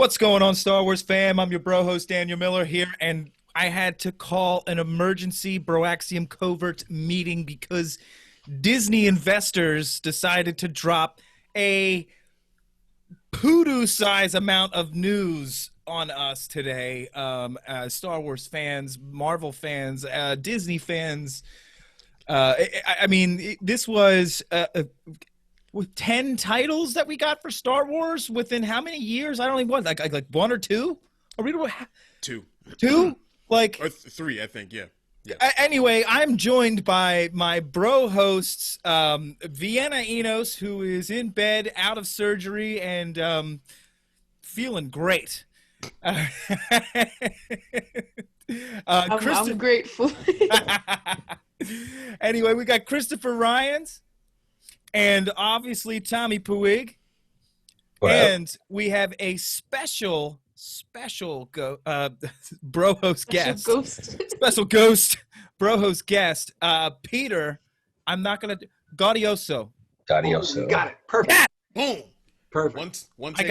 What's going on, Star Wars fam? I'm your bro host, Daniel Miller here, and I had to call an emergency Broaxium Covert meeting because Disney investors decided to drop a poodoo-size amount of news on us today. Star Wars fans, Marvel fans, Disney fans. This was... with 10 titles that we got for Star Wars within how many years? I don't even want like one or two. Are we two? Like or three? I think. Yeah. Anyway, I'm joined by my bro hosts, Vienna Enos, who is in bed, out of surgery, and feeling great. I'm grateful. Anyway, we got Christopher Ryans. And obviously Tommy Puig. And we have a special bro host guest. Special ghost bro host guest. Peter, I'm not gonna Gaudioso. You got it. Perfect. Yeah. Boom. Perfect. One I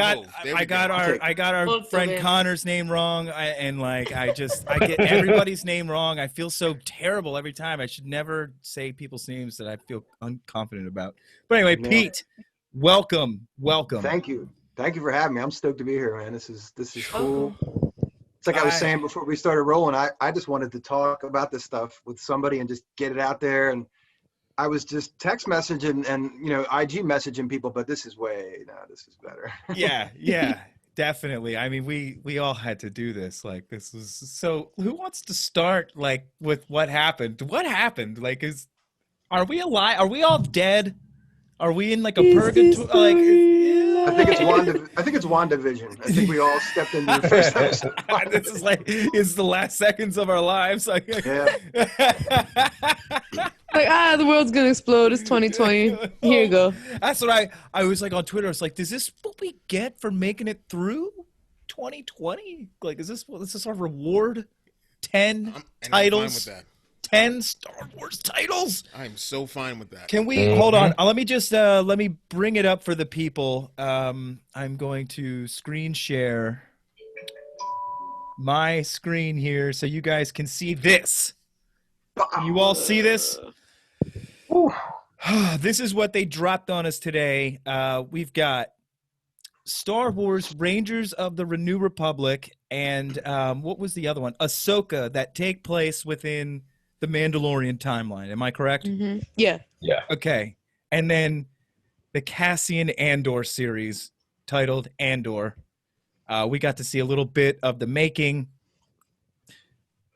got our friend Connor's name wrong. I get everybody's name wrong. I feel so terrible every time. I should never say people's names that I feel unconfident about. But anyway, man. Pete, welcome. Thank you for having me. I'm stoked to be here, man. This is cool. It's like I was saying before we started rolling. I just wanted to talk about this stuff with somebody and just get it out there. And I was just text messaging and IG messaging people, but this is better. Yeah, definitely. I mean, we all had to do this. Like, this was so. Who wants to start with what happened? What happened? Are we alive? Are we all dead? Are we in a purgatory? I think it's WandaVision. I think we all stepped into the first episode. This is it's the last seconds of our lives. Yeah. The world's gonna explode. It's 2020. Here you go. That's what I was on Twitter. I was like, is this what we get for making it through 2020? Is this our reward? 10 titles. I'm fine with that. 10 Star Wars titles. I'm so fine with that. Can we hold on? Let me just let me bring it up for the people. I'm going to screen share my screen here so you guys can see this. You all see this? This is what they dropped on us today. We've got Star Wars Rangers of the New Republic and what was the other one? Ahsoka, that take place within the Mandalorian timeline. Am I correct? Mm-hmm. Yeah. Okay. And then the Cassian Andor series titled Andor. We got to see a little bit of the making.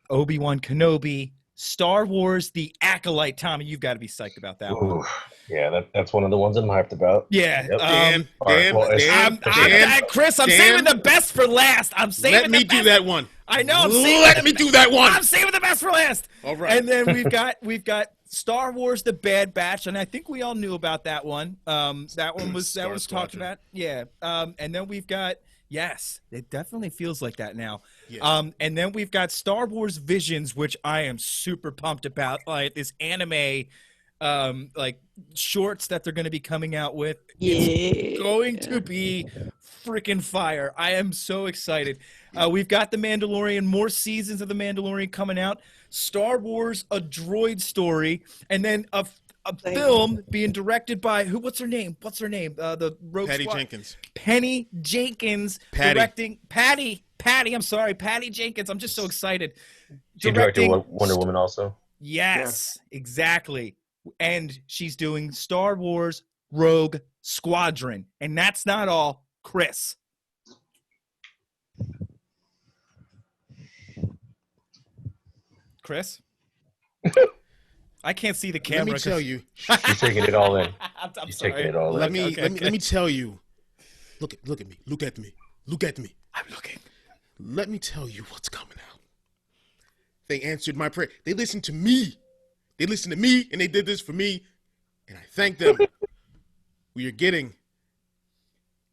Obi-Wan Kenobi. Star Wars The Acolyte. Tommy, you've got to be psyched about that one. Yeah, that's one of the ones I'm hyped about. Yeah. Yep. Chris, I'm saving the best for last. Let me do that one. I know. Let me do that one. I'm saving the best for last. All right. And then we've got Star Wars: The Bad Batch, and I think we all knew about that one. That one was talked about. Yeah. And then we've got it definitely feels like that now. Yeah. And then we've got Star Wars Visions, which I am super pumped about. This anime, shorts that they're going to be coming out with. It's going to be freaking fire. I am so excited. We've got The Mandalorian, more seasons of The Mandalorian coming out. Star Wars: A Droid Story, and then a film being directed by what's her name? The Rogue Patty Squad. Jenkins. Penny Jenkins directing. Patty. I'm sorry, Patty Jenkins. I'm just so excited. She directed Wonder Woman also. Yes, exactly. And she's doing Star Wars Rogue Squadron, and that's not all. Chris. I can't see the camera. Let me tell you. She's taking it all in. I'm She's sorry. taking it all in. Let me tell you. Look at me. Look at me. I'm looking. Let me tell you what's coming out. They answered my prayer. They listened to me. And they did this for me, and I thank them. We are getting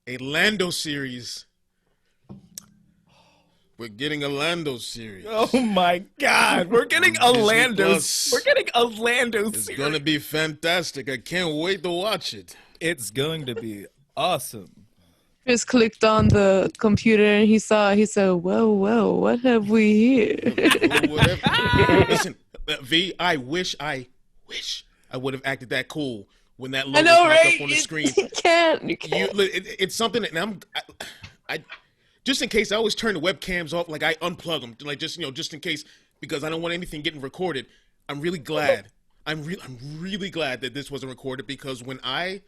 a Lando series. We're getting a Lando series. Oh my God! We're getting a Lando. We're getting a Lando series. It's gonna be fantastic. I can't wait to watch it. It's going to be awesome. Chris clicked on the computer and he said, well, what have we here? Whatever. Listen, V, I wish I would have acted that cool when that I logo know, popped right? up on the screen. You can't. It's something that I just in case I always turn the webcams off, like I unplug them, like just in case, because I don't want anything getting recorded. I'm really glad. I'm really glad that this wasn't recorded, because when I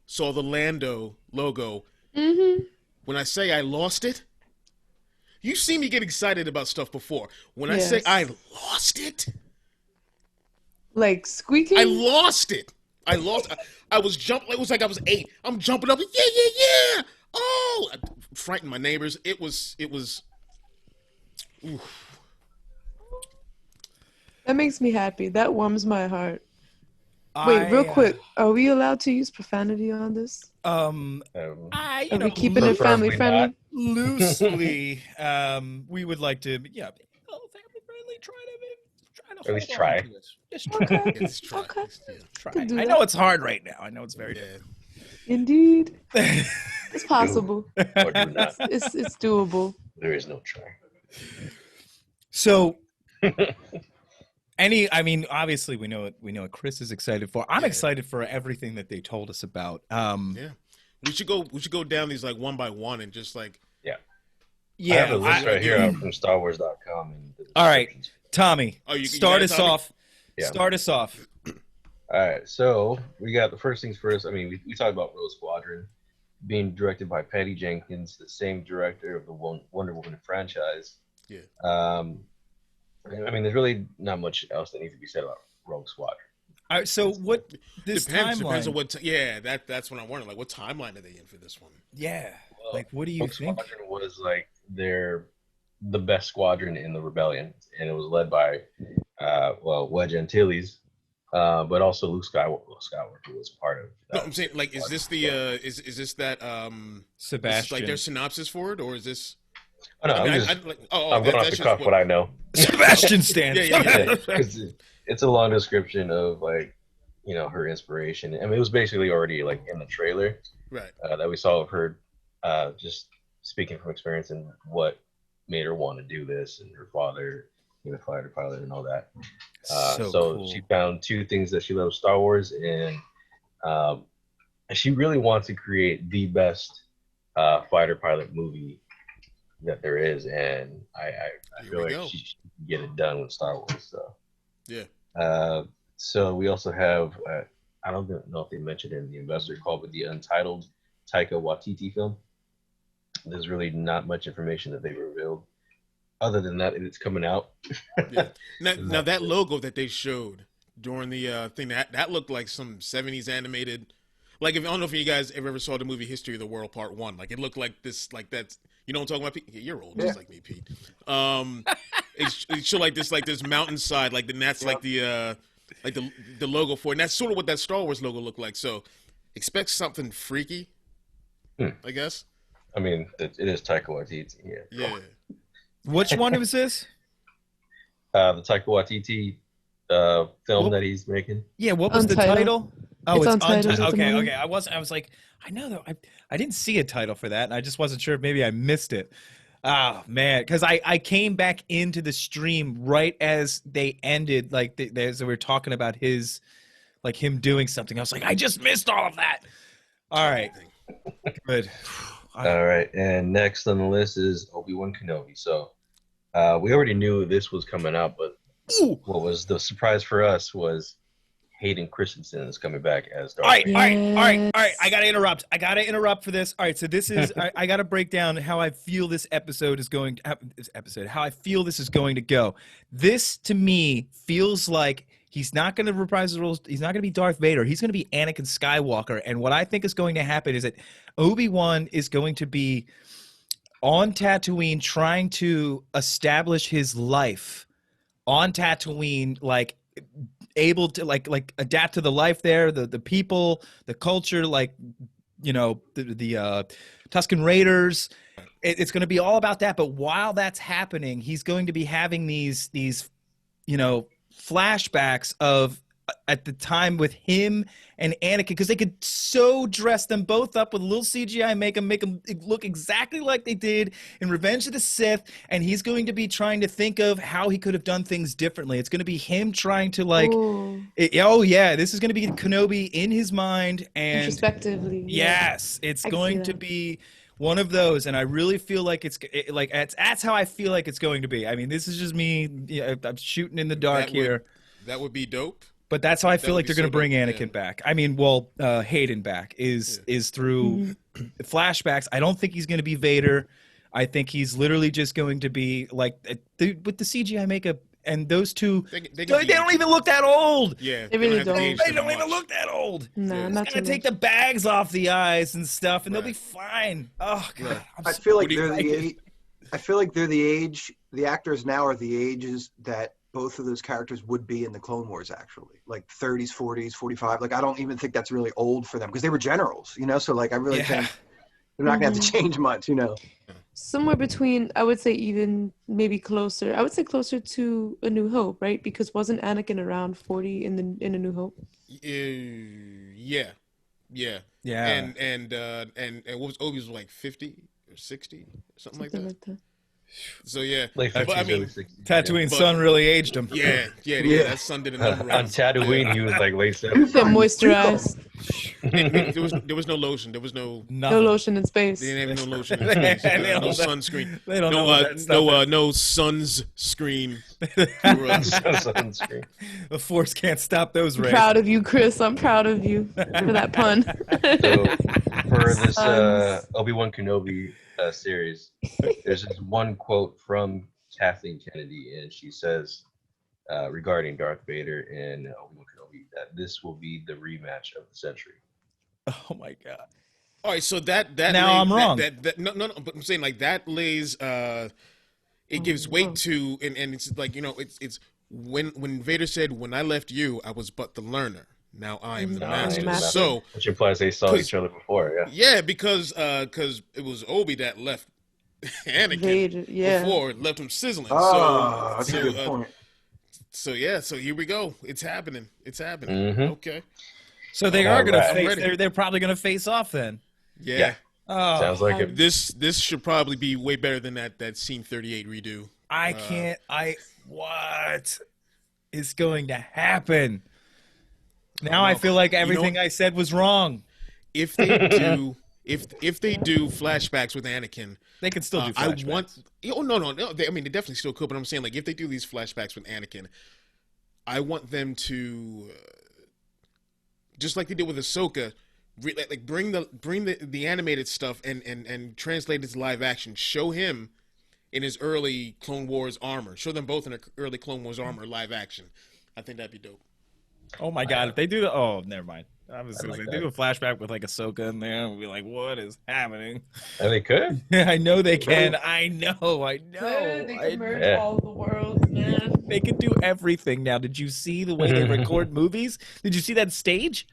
saw the Lando logo, when I say I lost it, you see me get excited about stuff before. When I say I lost it, like squeaking. I lost it. I was jumping. It was like I was 8. I'm jumping up. Yeah. Oh, I frightened my neighbors. It was. Oof. That makes me happy. That warms my heart. Wait, real quick. Are we allowed to use profanity on this? Are we keeping it family friendly? Loosely. We would like to, family friendly. Try to at least try. Try. I know it's hard right now. I know it's very difficult. Indeed. It's possible. Or do not. It's doable. There is no try. So, obviously we know what Chris is excited for. I'm excited for everything that they told us about. We should go down these like one by one and just like I have a list right here from StarWars.com. All right, Tommy, start us off. Yeah. Start us off. All right, so we got the first things first. I mean, we talked about Rogue Squadron being directed by Patty Jenkins, the same director of the Wonder Woman franchise. Yeah. I mean, there's really not much else that needs to be said about Rogue Squadron. All right, so what this depends timeline? on what. That's what I'm wondering. Like, what timeline are they in for this one? Yeah. Well, like, what do you Rogue think? Squadron was like the best squadron in the rebellion, and it was led by Wedge Antilles, but also Luke Skywalker was part of that. No, I'm saying, like, is this the is this that Sebastian? like their synopsis for it, or is this? Oh, no, I'm going off the cuff what I know. Sebastian stands. Yeah. It's a long description of like, her inspiration. I mean, it was basically already like in the trailer, right? That we saw of her, just speaking from experience and what made her want to do this, and her father, fighter pilot and all that. So cool. She found 2 things that she loves: Star Wars, and she really wants to create the best fighter pilot movie that there is, and I feel like she can get it done with Star Wars. So so we also have I don't know if they mentioned it in the investor call, but the Untitled Taika Waititi film. There's really not much information that they revealed. Other than that, it's coming out. Now that logo that they showed during the thing, that looked like some 70s animated. Like, I don't know if you guys ever saw the movie History of the World Part 1. Like, it looked like this, like that's, you know what I'm talking about, Pete? You're old, just like me, Pete. It showed like this mountainside, like, and that's like the logo for it. And that's sort of what that Star Wars logo looked like. So expect something freaky, I guess. I mean, it is Taika Waititi. Yeah. Which one was this? The Taika Waititi film that he's making. Yeah, what was Untitled. the title? Oh, it's Untitled. Okay. I was like, I know that I didn't see a title for that, and I just wasn't sure if maybe I missed it. Oh man, because I came back into the stream right as they ended, like they were talking about him doing something. I was like, I just missed all of that. All right, good. All right, and next on the list is Obi-Wan Kenobi. So we already knew this was coming out, but what was the surprise for us was Hayden Christensen is coming back as Darth Vader. All right. I gotta interrupt for this. All right, so this is I gotta break down how I feel this episode is going. How I feel this is going to go. This to me feels like he's not going to reprise the roles. He's not going to be Darth Vader. He's going to be Anakin Skywalker. And what I think is going to happen is that Obi-Wan is going to be on Tatooine trying to establish his life on Tatooine, like able to like adapt to the life there, the people, the culture, like, the Tusken Raiders. It's going to be all about that. But while that's happening, he's going to be having these flashbacks of at the time with him and Anakin, because they could so dress them both up with a little CGI, make them look exactly like they did in Revenge of the Sith, and he's going to be trying to think of how he could have done things differently. It's going to be him trying to this is going to be Kenobi in his mind, and introspectively. Yes, it's going to be one of those, and I really feel like that's how I feel like it's going to be. I mean, this is just me. I'm shooting in the dark here. That would be dope. But that's how I feel like they're going to bring Anakin back. I mean, Hayden back is through flashbacks. I don't think he's going to be Vader. I think he's literally just going to be like with the CGI makeup. And those two, they don't even look that old. Yeah, they really don't. They don't even look that old. No, not gonna take the bags off the eyes and stuff, and they'll be fine. Oh God, I feel like they're the age. The actors now are the ages that both of those characters would be in the Clone Wars, actually, like 30s, 40s, 45. Like, I don't even think that's really old for them because they were generals, So, like, I really think they're not going to have to change much, Somewhere between, I would say even maybe closer. I would say closer to A New Hope, right? Because wasn't Anakin around 40 in A New Hope? Yeah. And what was Obi's like 50 or 60 or something like that. So yeah, like but I mean, Tatooine's son really aged him. Yeah. That son did a number on Tatooine. He was like late 70s. Moisturized. There was no lotion. There was no lotion in space. They didn't have no lotion in space. No sunscreen. They don't know no sunscreen. Sunscreen. The Force can't stop those rays. I'm proud of you, Chris. I'm proud of you for that pun. So for this Obi-Wan Kenobi series, there's this one quote from Kathleen Kennedy, and she says regarding Darth Vader and Obi-Wan Kenobi that this will be the rematch of the century. Oh my God! All right, so that now I'm wrong. No, but I'm saying like that lays it gives weight to, and it's like it's when Vader said, "When I left you, I was but the learner. Now I am the master." So, which implies they saw each other before, because it was Obi that left Anakin before, left him sizzling. That's a good point. So here we go. It's happening. Mm-hmm. Okay. So they are going to face. They're probably going to face off then. Yeah. Oh, sounds like it. This should probably be way better than that scene 38 redo. What is going to happen? Now I feel like everything I said was wrong. If they do, if they do flashbacks with Anakin, they can still do flashbacks. No. They definitely still could. But I'm saying, like, if they do these flashbacks with Anakin, I want them to, just like they did with Ahsoka, like bring the animated stuff and translate it to live action. Show him in his early Clone Wars armor. Show them both in early Clone Wars armor live action. I think that'd be dope. Oh my God! If they do never mind. I was going to say, they do a flashback with like Ahsoka in there, and we'll be like, "What is happening?" And they could. I know they can. I know. They can merge all the worlds, man. They can do everything now. Did you see the way they record movies? Did you see that stage?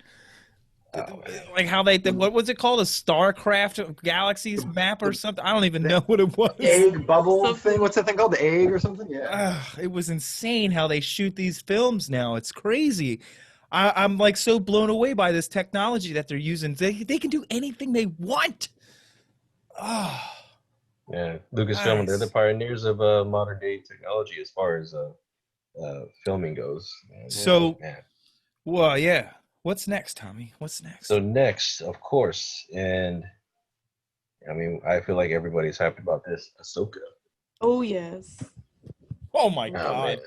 Like how what was it called? A StarCraft Galaxies map or something? I don't even know what it was. Egg bubble thing? What's that thing called? The egg or something? Yeah. It was insane how they shoot these films now. It's crazy. I'm like so blown away by this technology that they're using. They can do anything they want. Oh. Yeah, Lucasfilm, they're the pioneers of modern day technology as far as filming goes. Yeah. What's next, Tommy? What's next? So next, of course, and I mean, I feel like everybody's happy about this, Ahsoka. Oh, yes. Oh, my God. Man.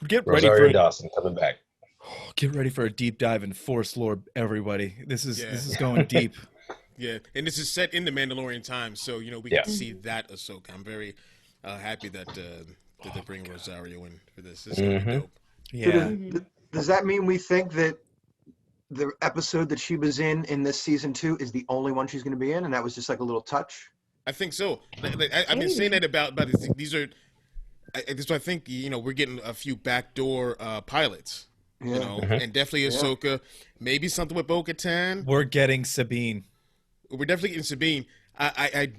Get Rosario ready for Dawson coming back. Get ready for a deep dive in Force lore, everybody. This is going deep. Yeah, and this is set in the Mandalorian time, so we get to see that Ahsoka. I'm very happy that they bring Rosario in for this. This is gonna be dope. Yeah. Does that mean we think that the episode that she was in this season 2 is the only one she's going to be in, and that was just like a little touch? I think so. I've been saying that about these are. This I think we're getting a few backdoor pilots. And definitely Ahsoka. Maybe something with Bo-Katan. We're getting Sabine. We're definitely getting Sabine. I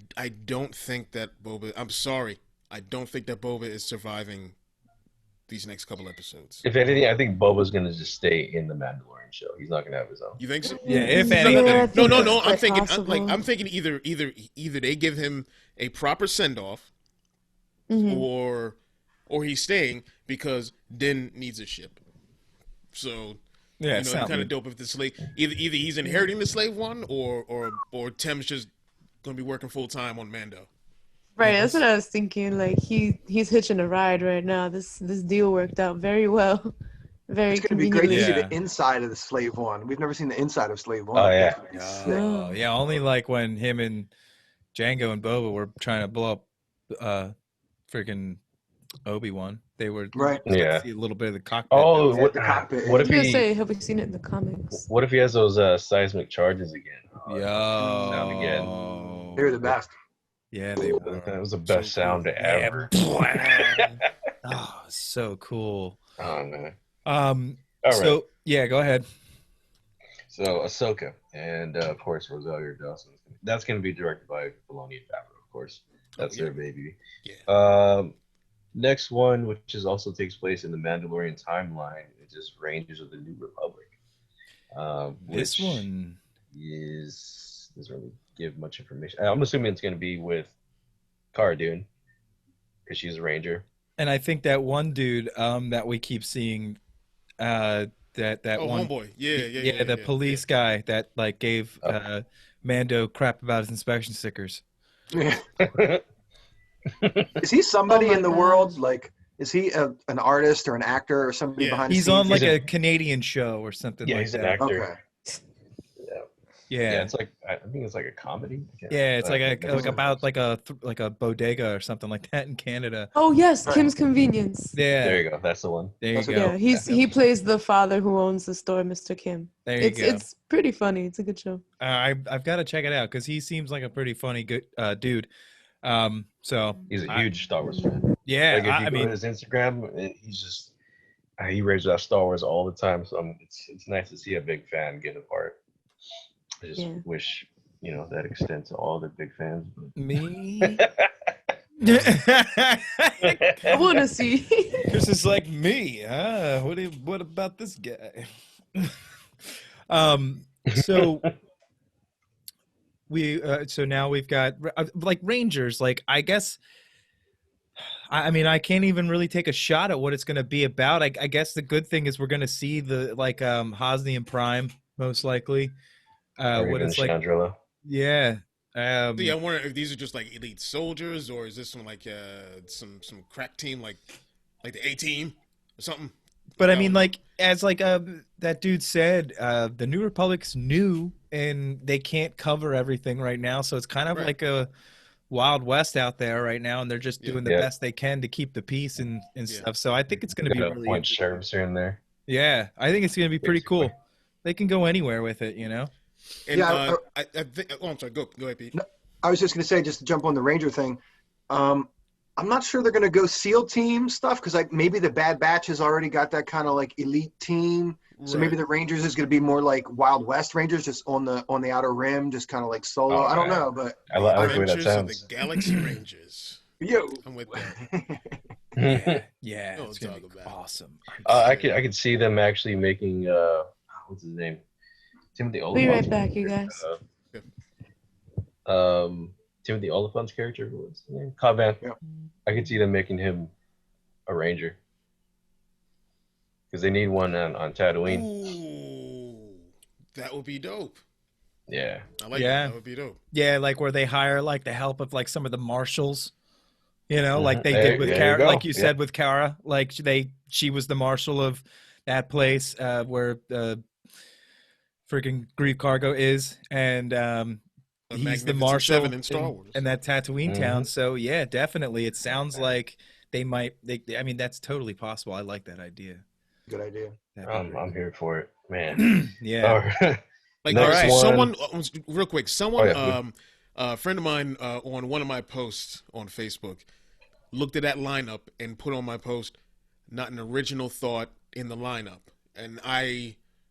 don't think that Boba. I'm sorry. I don't think that Boba is surviving these next couple episodes. If anything, I think Boba's gonna just stay in the Mandalorian show. He's not gonna have his own. You think so? Yeah, if anything. No. I'm thinking either they give him a proper send off, or he's staying because Din needs a ship. So yeah, it's kind of dope if the slave either he's inheriting the slave one, or Tim's just gonna be working full time on Mando. Right, that's what I was thinking. Like he's hitching a ride right now. This deal worked out very well. Very. It's going to be great to see the inside of the Slave One. We've never seen the inside of Slave One. Oh yeah. Yeah, only like when him and Django and Boba were trying to blow up freaking Obi-Wan. They were see a little bit of the cockpit. Oh, the cockpit. What if have we seen it in the comics? What if he has those seismic charges again? Yo. Again. They're the best. Yeah, they were. That was the best sound ever. Oh, so cool. Oh man. All right. Yeah, go ahead. So Ahsoka and of course Rosario Dawson. That's going to be directed by Filoni and Favreau, of course. That's their baby. Yeah. Next one, which also takes place in the Mandalorian timeline, is just Rangers of the New Republic. This one doesn't really give much information. I'm assuming it's going to be with Cara Dune because she's a ranger. And I think that one dude that we keep seeing, that one homeboy, the police guy that like gave Mando crap about his inspection stickers. Yeah. Is he somebody in the world? Like, is he an artist or an actor or somebody behind the scenes? He's on like a Canadian show or something like that. He's an actor. Okay. Yeah, it's like I think it's like a comedy. Yeah, it's about like a bodega or something like that in Canada. Oh yes, Kim's Convenience. Yeah, there you go. That's the one. There you go. Yeah, he plays the father who owns the store, Mr. Kim. There you go. It's pretty funny. It's a good show. I've got to check it out because he seems like a pretty funny good dude. So he's a huge Star Wars fan. Yeah, like if you go to his Instagram, he's just he raves about Star Wars all the time. So it's nice to see a big fan get a part. I just wish, that extends to all the big fans. But... Me? I want to see. Chris is like me. What about this guy? So so now we've got like Rangers. Like I guess, I mean, I can't even really take a shot at what it's going to be about. I guess the good thing is we're going to see the Hosni and Prime most likely. What is like? Chandrilla. Yeah. I wonder if these are just like elite soldiers, or is this some like some crack team like the A-Team or something? But I mean, like as like that dude said, the New Republic's new and they can't cover everything right now, so it's kind of like a Wild West out there right now, and they're just doing the best they can to keep the peace and stuff. So I think it's going to be really point sheriffs here and there. Yeah, I think it's going to be pretty cool. They can go anywhere with it, And I think. Oh, I'm sorry. Go ahead, Pete. No, I was just going to say, just to jump on the Ranger thing. I'm not sure they're going to go SEAL team stuff because maybe the Bad Batch has already got that kind of like elite team. So maybe the Rangers is going to be more like Wild West Rangers, just on the outer rim, just kind of like solo. I don't know, but I like the way that sounds. sounds. The Galaxy Rangers. Yo, I'm with that. Yeah, it's going to be awesome. I could see them actually making what's his name? Timothy Oliphant. Be right back, you guys. Timothy Oliphant's character, what's his name? Covert. Yeah. I could see them making him a ranger because they need one on Tatooine. Ooh, that would be dope. Yeah, I like that. That would be dope. Yeah, like where they hire like the help of like some of the marshals, like they did with Cara, like you said with Cara, like she was the marshal of that place where freaking Grief Cargo is, and he's the marshal in Star Wars in that Tatooine town. So yeah, definitely, it sounds like they might. I mean, that's totally possible. I like that idea. Good idea. I'm here for it, man. Yeah. Like someone, real quick, a friend of mine on one of my posts on Facebook looked at that lineup and put on my post, not an original thought in the lineup, and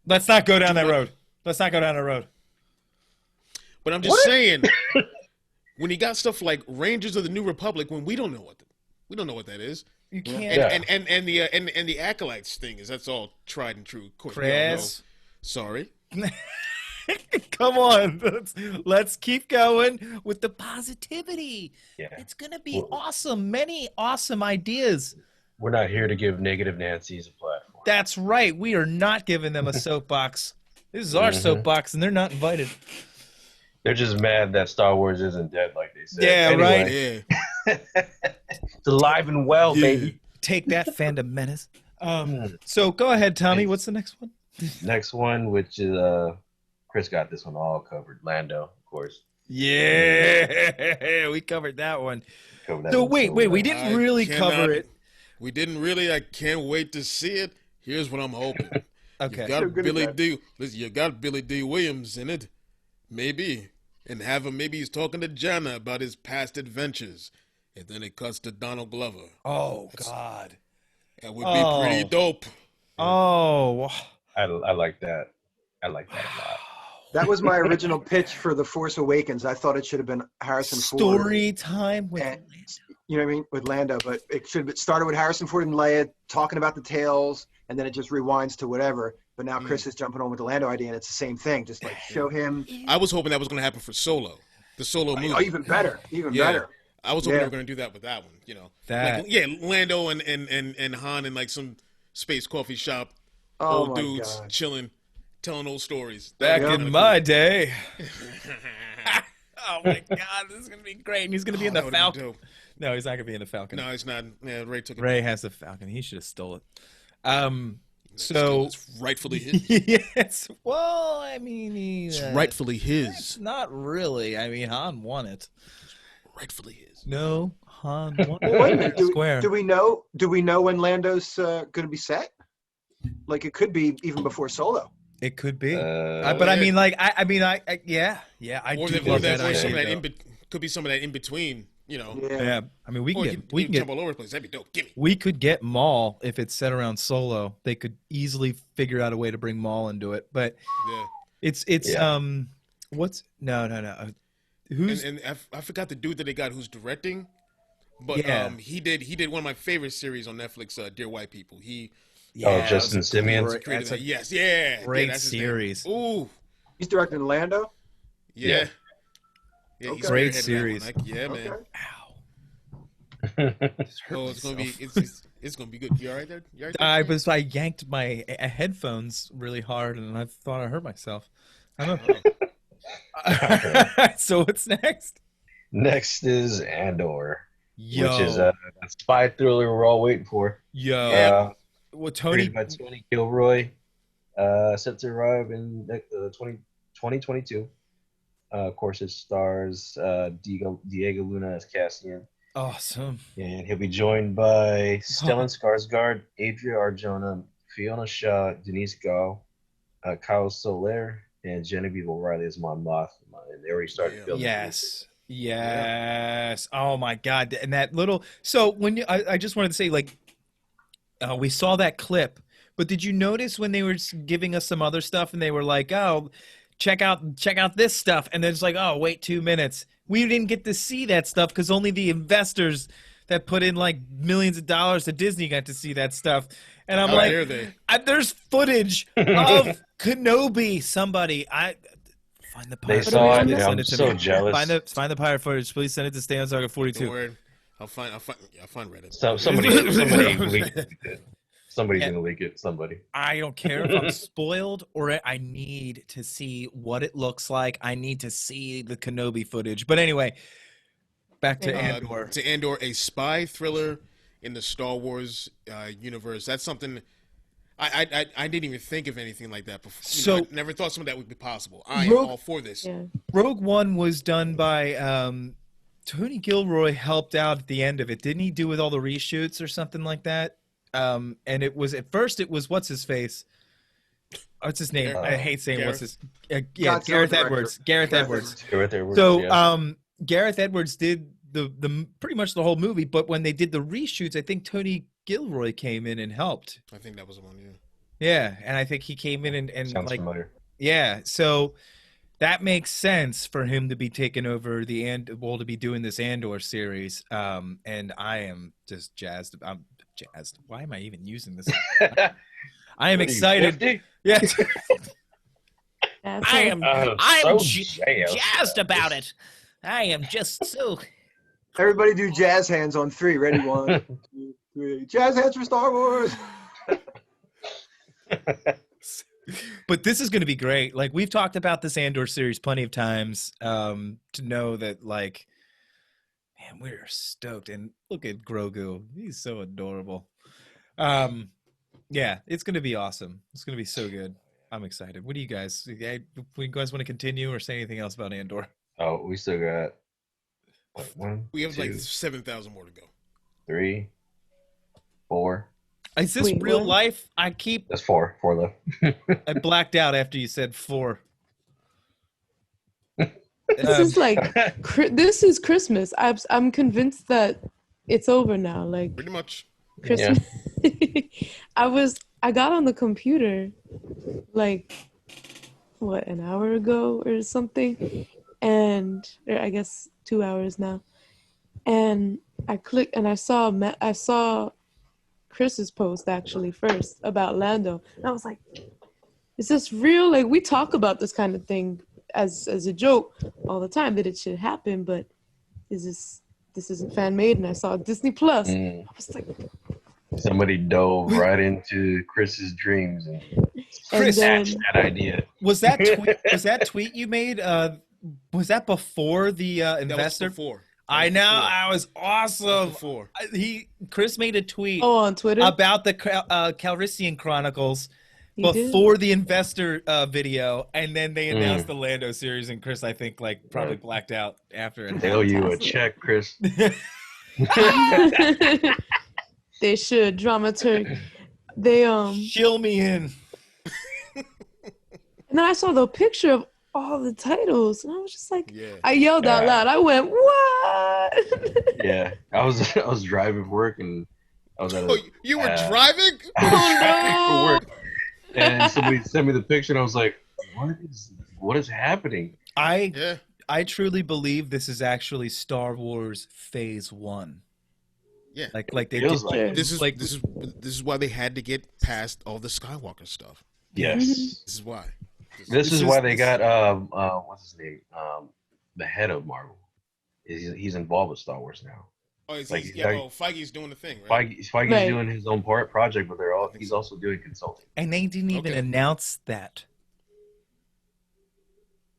let's not go down that road. Let's not go down the road. But I'm just saying, when you got stuff like Rangers of the New Republic, when we don't know what that is, You can't. And the acolytes thing that's all tried and true. Of course, Chris. Sorry. Come on, let's keep going with the positivity. Yeah. It's gonna be awesome. Many awesome ideas. We're not here to give negative Nancy's a platform. That's right. We are not giving them a soapbox. This is our soapbox, and they're not invited. They're just mad that Star Wars isn't dead, like they said. Yeah, anyway. Right. Yeah. It's alive and well, baby. Take that, fandom menace. So go ahead, Tommy. What's the next one? Next one, which is Chris got this one all covered. Lando, of course. Yeah, we covered that one. So wait, we didn't really cover it. We didn't really. I can't wait to see it. Here's what I'm hoping. Okay. You got Billy D. Listen, you got Billy D. Williams in it, maybe, and have him. Maybe he's talking to Jana about his past adventures, and then it cuts to Donald Glover. Oh God, that would be pretty dope. Oh, I like that. I like that a lot. That was my original pitch for The Force Awakens. I thought it should have been Harrison Ford. Story time with Lando. You know what I mean? With Lando, but it should have started with Harrison Ford and Leia talking about the tales, and then it just rewinds to whatever. But now Chris is jumping on with the Lando idea, and it's the same thing. Just like show him. I was hoping that was going to happen for Solo, the Solo movie. Oh, even better, better. I was hoping they were going to do that with that one. You know, that Lando and Han in like some space coffee shop, old dudes chilling, telling old stories. Back in my day. Oh my God, this is gonna be great. And he's gonna be in the Falcon. No, he's not gonna be in the Falcon. No, he's not. Yeah, Ray took it. Ray has the Falcon. He should have stole it. So it's rightfully his. Yes. Well, I mean, it's rightfully his. It's not really. I mean, Han won it. Rightfully his. No, Han won it. Wait a minute. Do we know when Lando's gonna be set? Like it could be even before Solo. It could be, but I mean, like, I could be some of that in between, you know. Yeah, I mean, we can get jump all over the place. That'd be dope. Gimme. We could get Maul if it's set around Solo. They could easily figure out a way to bring Maul into it, but it's what's no. Who's and I forgot the dude that they got who's directing, but he did one of my favorite series on Netflix, Dear White People. Justin Simeon. Great series. Ooh, he's directing Lando. Yeah. Okay. Great series. Man. Ow. It's gonna be good. You all right there? I yanked my headphones really hard and I thought I hurt myself. I don't know. So what's next? Next is Andor, which is a spy thriller we're all waiting for. Well, Tony Gilroy, set to arrive in 2022. Of course, it stars Diego Luna as Cassian. Awesome. And he'll be joined by Stellan Skarsgård, Adria Arjona, Fiona Shaw, Denise Gao, Kyle Soler, and Genevieve O'Reilly as Mon Mothma. And they already started filming. Yes. Oh my God! And that little. So when I just wanted to say, like, we saw that clip, but did you notice when they were giving us some other stuff and they were like, "Oh, check out this stuff," and then it's like, "Oh, wait 2 minutes." We didn't get to see that stuff because only the investors that put in like millions of dollars to Disney got to see that stuff. And I'm there's footage of Kenobi. Somebody, find the pirate. They saw it. Yeah, I'm so jealous. Find the pirate footage. Please send it to Stay on Saga 42. Don't worry. I'll find Reddit. Somebody's gonna leak it. Somebody. I don't care if I'm spoiled or I need to see what it looks like. I need to see the Kenobi footage. But anyway, back to Andor. To Andor, a spy thriller in the Star Wars universe. That's something I didn't even think of anything like that before. So I never thought some of that would be possible. I am all for this. Yeah. Rogue One was done by Tony Gilroy. Helped out at the end of it, didn't he? Do with all the reshoots or something like that. And it was at first it was what's his face? What's his name? I hate saying Gareth. what's his. Gareth Edwards. Gareth Edwards. So Gareth Edwards did the pretty much the whole movie, but when they did the reshoots, I think Tony Gilroy came in and helped. I think that was the one. Yeah, and I think he came in and sounds like familiar. Yeah, so that makes sense for him to be taking over to be doing this Andor series. And I am just jazzed. I'm jazzed. Why am I even using this? I am excited. Yes. I am jazzed about it. I am just so. Everybody do jazz hands on 3. Ready? 1, 2, 3. Jazz hands for Star Wars. But this is going to be great. Like, we've talked about this Andor series plenty of times, to know that, like, man, we're stoked. And look at Grogu. He's so adorable. Yeah, it's going to be awesome. It's going to be so good. I'm excited. What do you guys want to continue or say anything else about Andor? Oh, we still got one. We have like 7,000 more to go. 3, 4. Is this real life? That's 4 left. I blacked out after you said 4. This is Christmas. I'm convinced that it's over now. Like, pretty much. Christmas. Yeah. I got on the computer like an hour ago or something, or I guess 2 hours now, and I clicked and I saw Chris's post actually first about Lando, and I was like, is this real? Like, we talk about this kind of thing as a joke all the time that it should happen, but this isn't fan made? And I saw Disney Plus. I was like, somebody dove right into Chris's dreams and Chris hatched that idea. Was that tweet you made? Was that before the investor? That was before. I know. I was awesome. Chris made a tweet on Twitter about the Calrissian Chronicles before the investor video, and then they announced the Lando series, and Chris, I think, like, probably blacked out after it. They owe you a check, Chris. They should. Dramaturg. They shill me in. And then I saw the picture of all the titles, and I was just like, I yelled out loud. I went, "What?" Yeah, I was driving for work, and I was at you were driving? For work, and somebody sent me the picture, and I was like, "What is happening?" I truly believe this is actually Star Wars Phase 1. Yeah, like they did. This is why they had to get past all the Skywalker stuff. Yes, this is why. This is why they got what's his name? The head of Marvel. He's involved with Star Wars now. Oh, Feige's doing the thing, right? Feige's doing his own project, but he's also doing consulting. And they didn't even announce that.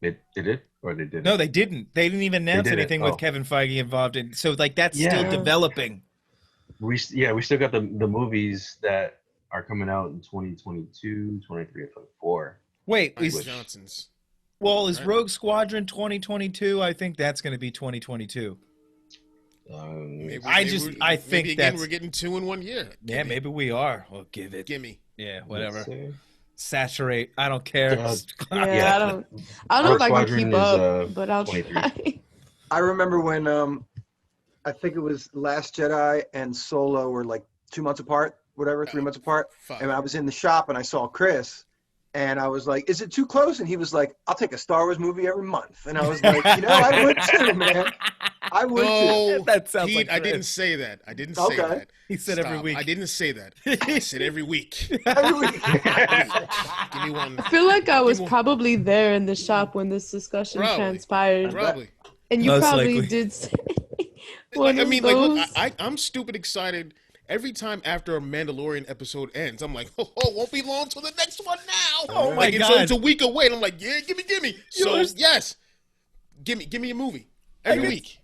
They did, or they didn't? No, they didn't. They didn't even announce anything with Kevin Feige involved in. So, like, that's still developing. We still got the movies that are coming out in 2022, 23, and 24. Wait, Johnson's. Well, is Rogue Squadron 2022? I think that's going to be 2022. I think that's we're getting 2 in 1 year. Maybe we are. Well, gimme. Yeah, whatever. Saturate. I don't care. I don't know if I can keep up, but I'll try. I remember when I think it was Last Jedi and Solo were like 2 months apart, 3 months apart. 5. And I was in the shop and I saw Chris, and I was like, "Is it too close?" And he was like, "I'll take a Star Wars movie every month." And I was like, I would too, man. I would too. That sounds Pete, like Chris. I didn't say that. Say that. He said every week. I didn't say that. I said every week. Every week. Give me one. I feel like I was probably there in the shop when this discussion transpired. Probably. And you Most probably likely. did say look, I'm stupid excited. Every time after a Mandalorian episode ends, I'm like, won't be long till the next one now. Oh my God. It's a week away. And I'm like, yeah, gimme. So, yes, gimme a movie every week.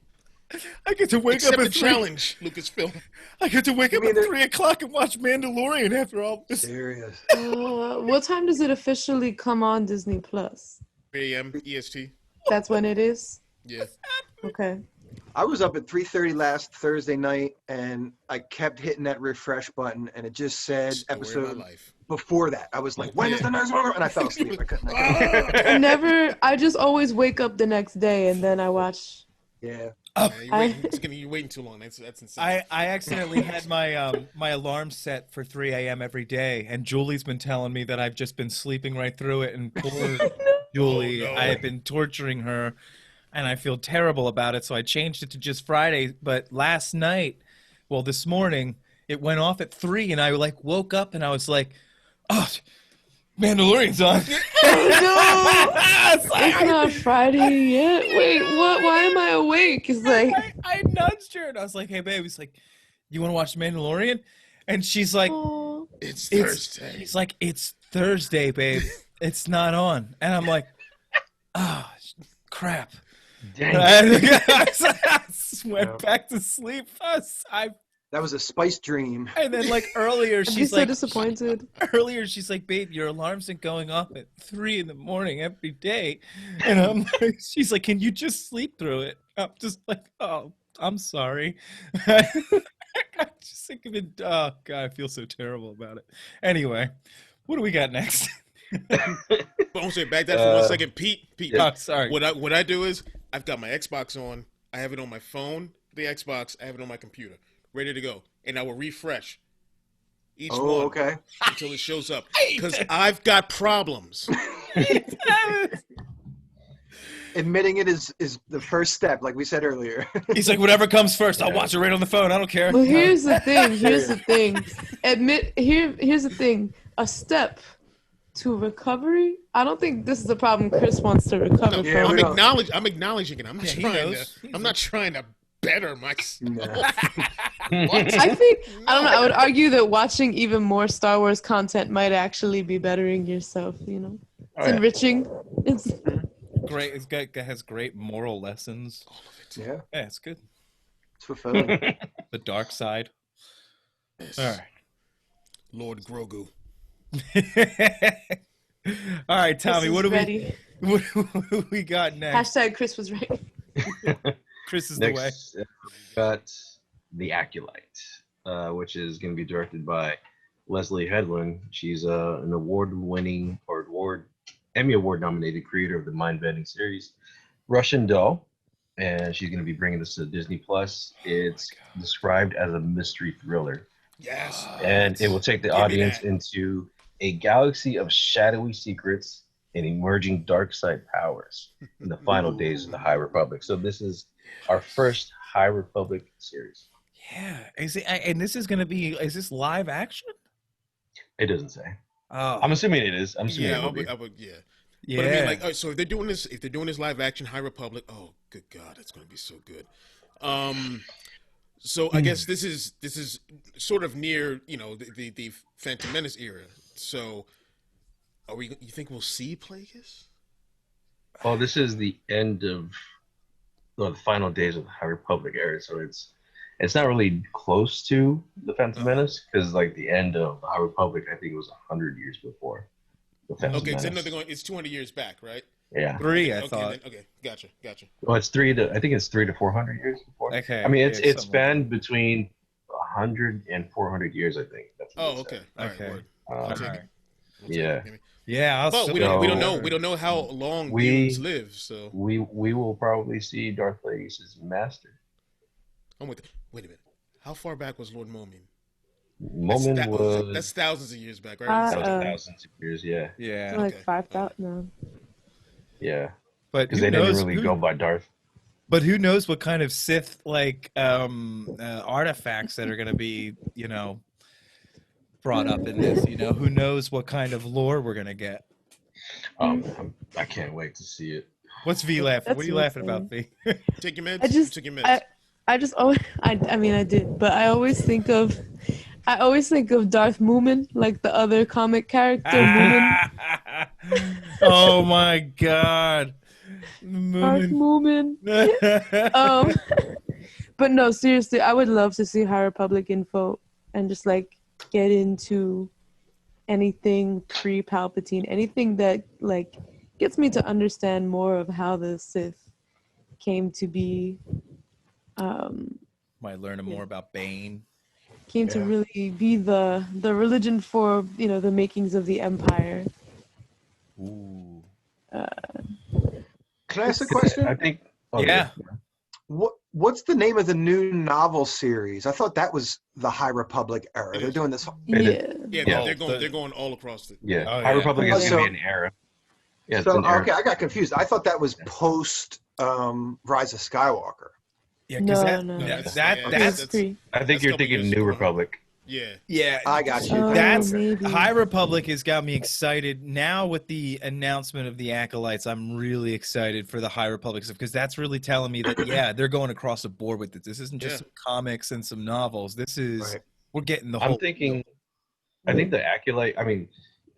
I get to wake up at challenge, Lucasfilm. I get to wake up at 3 o'clock and watch Mandalorian after all this. Serious. What time does it officially come on Disney Plus? 3 a.m. EST. That's when it is? Yeah. Okay. I was up at 3:30 last Thursday night, and I kept hitting that refresh button, and it just said episode before that. I was like, when is the next one? And I fell asleep. I couldn't. I just always wake up the next day, and then I watch. Yeah. You're waiting too long. That's insane. I accidentally had my alarm set for 3 a.m. every day, and Julie's been telling me that I've just been sleeping right through it, and Julie. Oh, no. I have been torturing her, and I feel terrible about it, so I changed it to just Friday. But last night, well, this morning, it went off at 3, and I like woke up and I was like, oh, Mandalorian's on. It's not Friday yet. Wait, what? Why am I awake? It's like I nudged her and I was like, hey, babe, it's like, you want to watch Mandalorian? And she's like, oh. It's Thursday. She's like, it's Thursday, babe. It's not on. And I'm like, oh, crap. Dang. I went back to sleep. That was a spice dream. And then like earlier, I'd be she's so like, disappointed. she's like, babe, your alarm's been going off at 3 a.m. every day. And I'm like, she's like, can you just sleep through it? I'm just like, oh, I'm sorry. I just think of it. Oh God, I feel so terrible about it. Anyway, what do we got next? Don't say back that for 1 second, Pete. Oh, sorry. What I do is I've got my Xbox on. I have it on my phone, the Xbox. I have it on my computer, ready to go, and I will refresh each one Okay. until it shows up because I've got problems. Admitting it is the first step, like we said earlier. He's like, whatever comes first, I'll watch it right on the phone. I don't care. Well, here's the thing. Here's the thing. Here's the thing. A step to recovery. I don't think this is the problem Chris wants to recover No, from. I'm acknowledging it. I'm not trying to better myself. No. I think I don't know. I would argue that watching even more Star Wars content might actually be bettering yourself. You know, it's enriching. It's Great. It has great moral lessons. All of it. Yeah. Yeah, it's good. It's fulfilling. The dark side. Yes. All right. Lord Grogu. All right, Tommy. Chris What is do ready. we we got next? Hashtag Chris was right. Chris is the way. Next, we got The Acolyte, which is going to be directed by Leslie Headland. She's an award-winning or Emmy Award-nominated creator of the mind-bending series Russian Doll, and she's going to be bringing this to Disney Plus. It's described as a mystery thriller, Yes. and it will take the audience into a galaxy of shadowy secrets and emerging dark side powers in the final days of the High Republic. So this is our first High Republic series. Yeah. And this is going to be, is this live action? It doesn't say. Oh. I'm assuming it is. I'm assuming Yeah, it will be. I would. Yeah. Yeah. But I mean, like, so if they're doing this live action High Republic, oh, good God, it's going to be so good. So I guess this is sort of near, the Phantom Menace era. So, you think we'll see Plagueis? Oh, this is the end of the final days of the High Republic era, so it's not really close to the Phantom Menace because like the end of the High Republic, I think it was 100 years before the Phantom Okay, Menace. so it's 200 years back, right? Yeah. 3, I Okay, thought. okay, gotcha. Well, it's 3 to 400 years before. Okay. I mean, yeah, it's something spanned between 100 and 400 years, I think. That's what Oh, it okay. said. All right, Okay. word. Um, take it. Alright. yeah. Yeah. But we don't know how long humans live. So We will probably see Darth Plagueis' master. I'm with it. Wait a minute. How far back was Lord Momin? Moment That's thousands of years back, right? thousands of years, yeah. Yeah. Like Okay. 5,000. No. Yeah. But Because who they didn't knows? really go by Darth. But who knows what kind of Sith artifacts that are going to be, brought up in this? Who knows what kind of lore we're going to get? I can't wait to see it. What's V laughing? That's What are you laughing about, V? Take your meds. I just- Take your meds. I just always, I mean, I did, but I always think of Darth Moomin, like the other comic character, Moomin. Oh my God. Darth Moomin. But no, seriously, I would love to see High Republic info and just like get into anything pre-Palpatine, anything that like gets me to understand more of how the Sith came to be. Might learn more about Bane. Came to really be the religion for the makings of the Empire. Ooh. Can I ask a question? I think. Yeah. What's the name of the new novel series? I thought that was the High Republic era. They're doing this. Yeah. Yeah, Yeah. they're going all across it. Yeah. Oh, High yeah. Republic is So- going to be an era. Yeah. So okay, I got confused. I thought that was post Rise of Skywalker. Yeah, because No. that's pre. I think you're thinking New Republic. Yeah. I got you. That's maybe. High Republic has got me excited. Now with the announcement of the Acolytes, I'm really excited for the High Republic stuff because that's really telling me that they're going across the board with it. This isn't just some comics and some novels. This is we're getting the whole. I'm thinking. I think the Acolyte. I mean,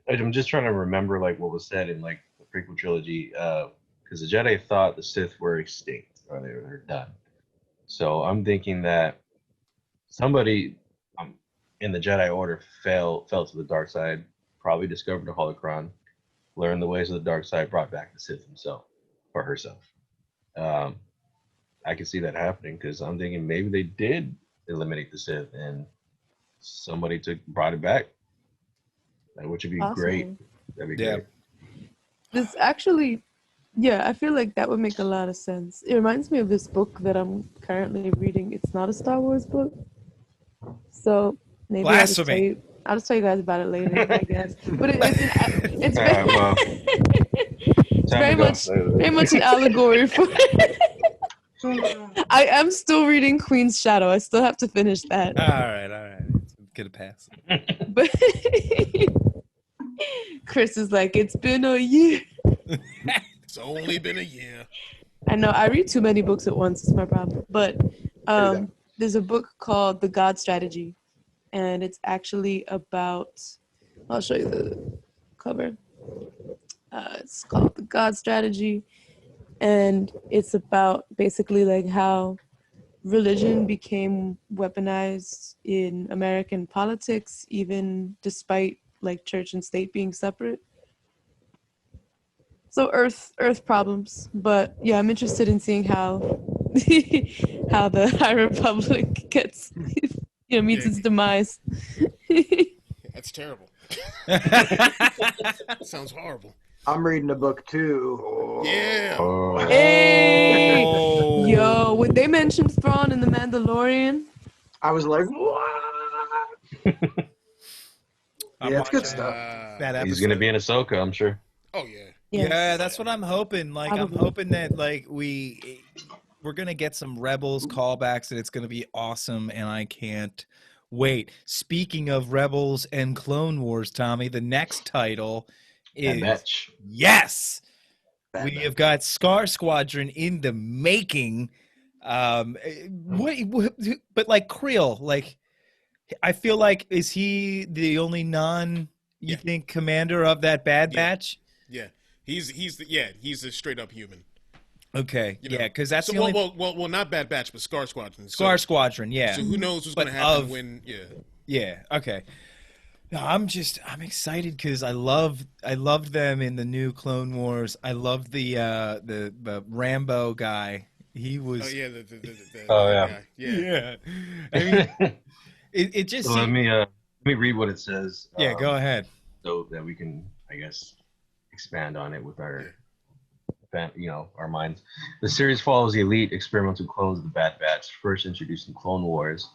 I'm just trying to remember like what was said in like the prequel trilogy, because the Jedi thought the Sith were extinct or they were done. So I'm thinking that somebody in the Jedi Order fell to the dark side, probably discovered the holocron, learned the ways of the dark side, brought back the Sith himself or herself. I can see that happening because I'm thinking maybe they did eliminate the Sith and somebody brought it back, which would be great. That'd be great. This actually, I feel like that would make a lot of sense. It reminds me of this book that I'm currently reading. It's not a Star Wars book, so maybe I'll just tell you guys about it later, I guess. But it's very much an allegory for. I am still reading Queen's Shadow. I still have to finish that. All right. Get a pass. But Chris is like, it's been a year. It's only been a year. I know. I read too many books at once. It's my problem. But there's a book called The God Strategy. And it's actually about, I'll show you the cover. It's called The God Strategy. And it's about basically like how religion became weaponized in American politics, even despite like church and state being separate. So Earth problems. But yeah, I'm interested in seeing how how the High Republic gets meets its demise. That's terrible. Sounds horrible. I'm reading a book too. Yeah. Hey! Yo, when they mentioned Thrawn in The Mandalorian, I was like, what? It's good stuff. He's gonna be in Ahsoka, I'm sure. Oh yeah. Yeah, that's what I'm hoping. Like, I'm hoping that like we're gonna get some Rebels callbacks and it's gonna be awesome, and I can't wait. Speaking of Rebels and Clone Wars, Tommy, the next title is yes. We have got Scar Squadron in the making. But like Creel, like I feel like is he the only you think commander of that Bad Batch? Yeah. He's a straight up human. Okay. Because that's the only... only... Well, not Bad Batch, but Scar Squadron. Squadron, yeah. So who knows what's going to happen when... Yeah, okay. No, I'm excited because I loved them in the new Clone Wars. I loved the Rambo guy. He was... Oh, yeah. Yeah. I mean, it just... So let me read what it says. Yeah, go ahead. So that we can, I guess, expand on it with our minds. The series follows the elite experimental clones of the Bad Batch, first introduced in Clone Wars.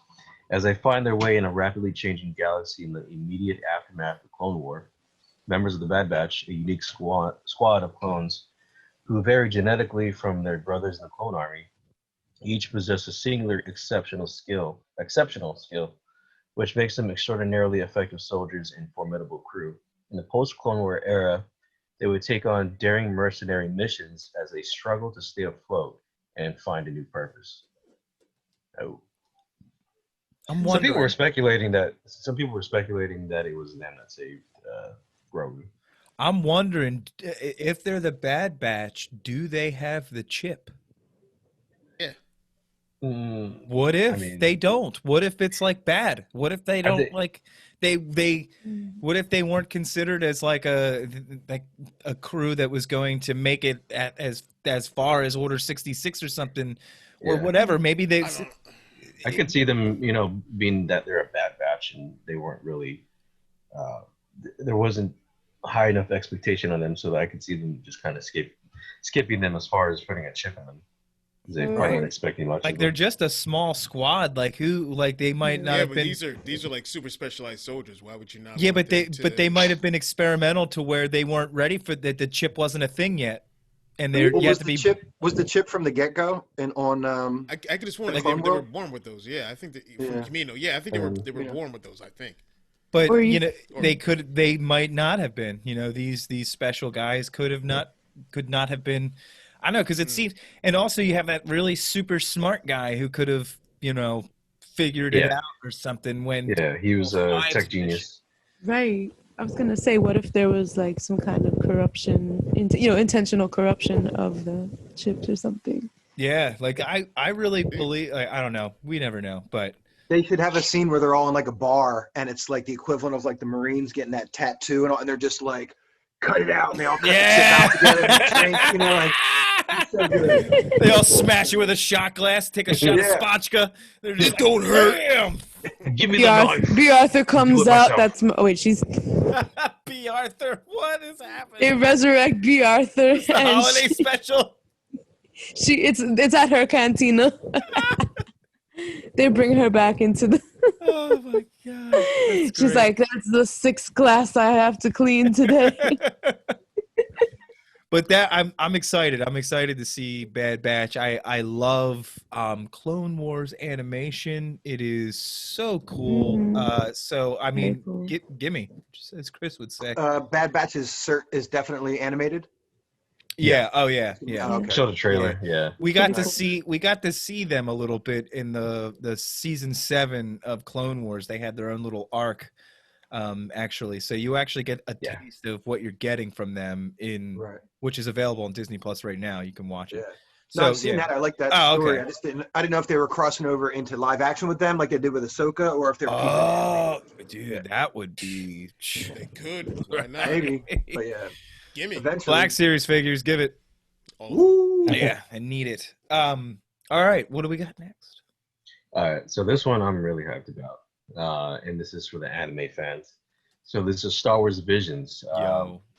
As they find their way in a rapidly changing galaxy in the immediate aftermath of Clone War, members of the Bad Batch, a unique squad of clones who vary genetically from their brothers in the Clone Army, each possess a singular exceptional skill, which makes them extraordinarily effective soldiers and formidable crew. In the post-Clone War era, they would take on daring mercenary missions as they struggle to stay afloat and find a new purpose. Oh. Some people were speculating that it was them that saved Grogu. I'm wondering if they're the Bad Batch, do they have the chip? Yeah. What if they don't? What if it's like bad? What if they don't what if they weren't considered as like a crew that was going to make it as far as Order 66 or something or whatever? Maybe they. I could see them, being that they're a Bad Batch and they weren't really, there wasn't high enough expectation on them, so that I could see them just kind of skipping them as far as putting a chip in them. They probably weren't expecting much. Like they're just a small squad. Like who? Like they might not have been. These are like super specialized soldiers. Why would you not? Yeah, but they might have been experimental to where they weren't ready for that. The chip wasn't a thing yet, and they're yet to be. Was the chip from the get go and on? I could have sworn they were born with those. Yeah, I think from Camino. Yeah, I think they were born with those. I think. But they might not have been. You know, these special guys could not have been. I know, because it seems, and also you have that really super smart guy who could have, you know, figured it out or something. When he was a tech genius. Right. I was gonna say, what if there was like some kind of corruption, intentional corruption of the chips or something? Yeah, like I really believe. I don't know. We never know, but. They should have a scene where they're all in like a bar, and it's like the equivalent of like the Marines getting that tattoo, and they're just like, cut it out, and they all cut the chip out together and drink, you know, like. So good. They all smash it with a shot glass, take a shot of spotchka. They're just, it don't hurt. Damn. Give me the knife. B. Arthur comes out. She's. B. Arthur, what is happening? They resurrect B. Arthur. It's the holiday special. It's at her cantina. They bring her back into the. Oh my god! She's like, that's the 6th glass I have to clean today. But I'm excited. I'm excited to see Bad Batch. I love Clone Wars animation. It is so cool. Mm-hmm. So I mean, cool. gimme, just as Chris would say. Bad Batch is definitely animated. Yeah. Oh yeah. Okay. Show the trailer. Yeah. We got to see them a little bit in the season 7 of Clone Wars. They had their own little arc. Actually, so you actually get a taste of what you're getting from them which is available on Disney Plus right now. You can watch it. Yeah. So I've seen that. I like that story. Okay. I didn't know if they were crossing over into live action with them, like they did with Ahsoka, or if they were. Oh, dude, that would be. They could. Why not? Maybe, but yeah. Gimme. Eventually. Black Series figures. Give it. Ooh. Yeah, I need it. All right, what do we got next? All right, so this one I'm really hyped about. And this is for the anime fans. So this is Star Wars Visions.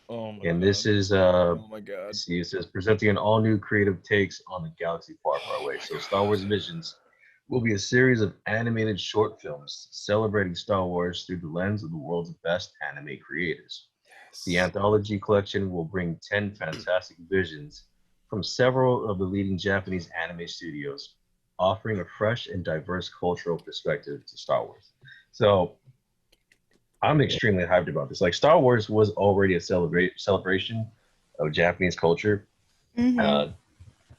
Oh my and God. This is oh my god. See, it says presenting an all-new creative takes on the galaxy far, far away. So Star Wars Visions will be a series of animated short films celebrating Star Wars through the lens of the world's best anime creators. Yes. The anthology collection will bring 10 fantastic visions from several of the leading Japanese anime studios, offering a fresh and diverse cultural perspective to Star Wars. So I'm extremely hyped about this. Like, Star Wars was already a celebration of Japanese culture. Mm-hmm.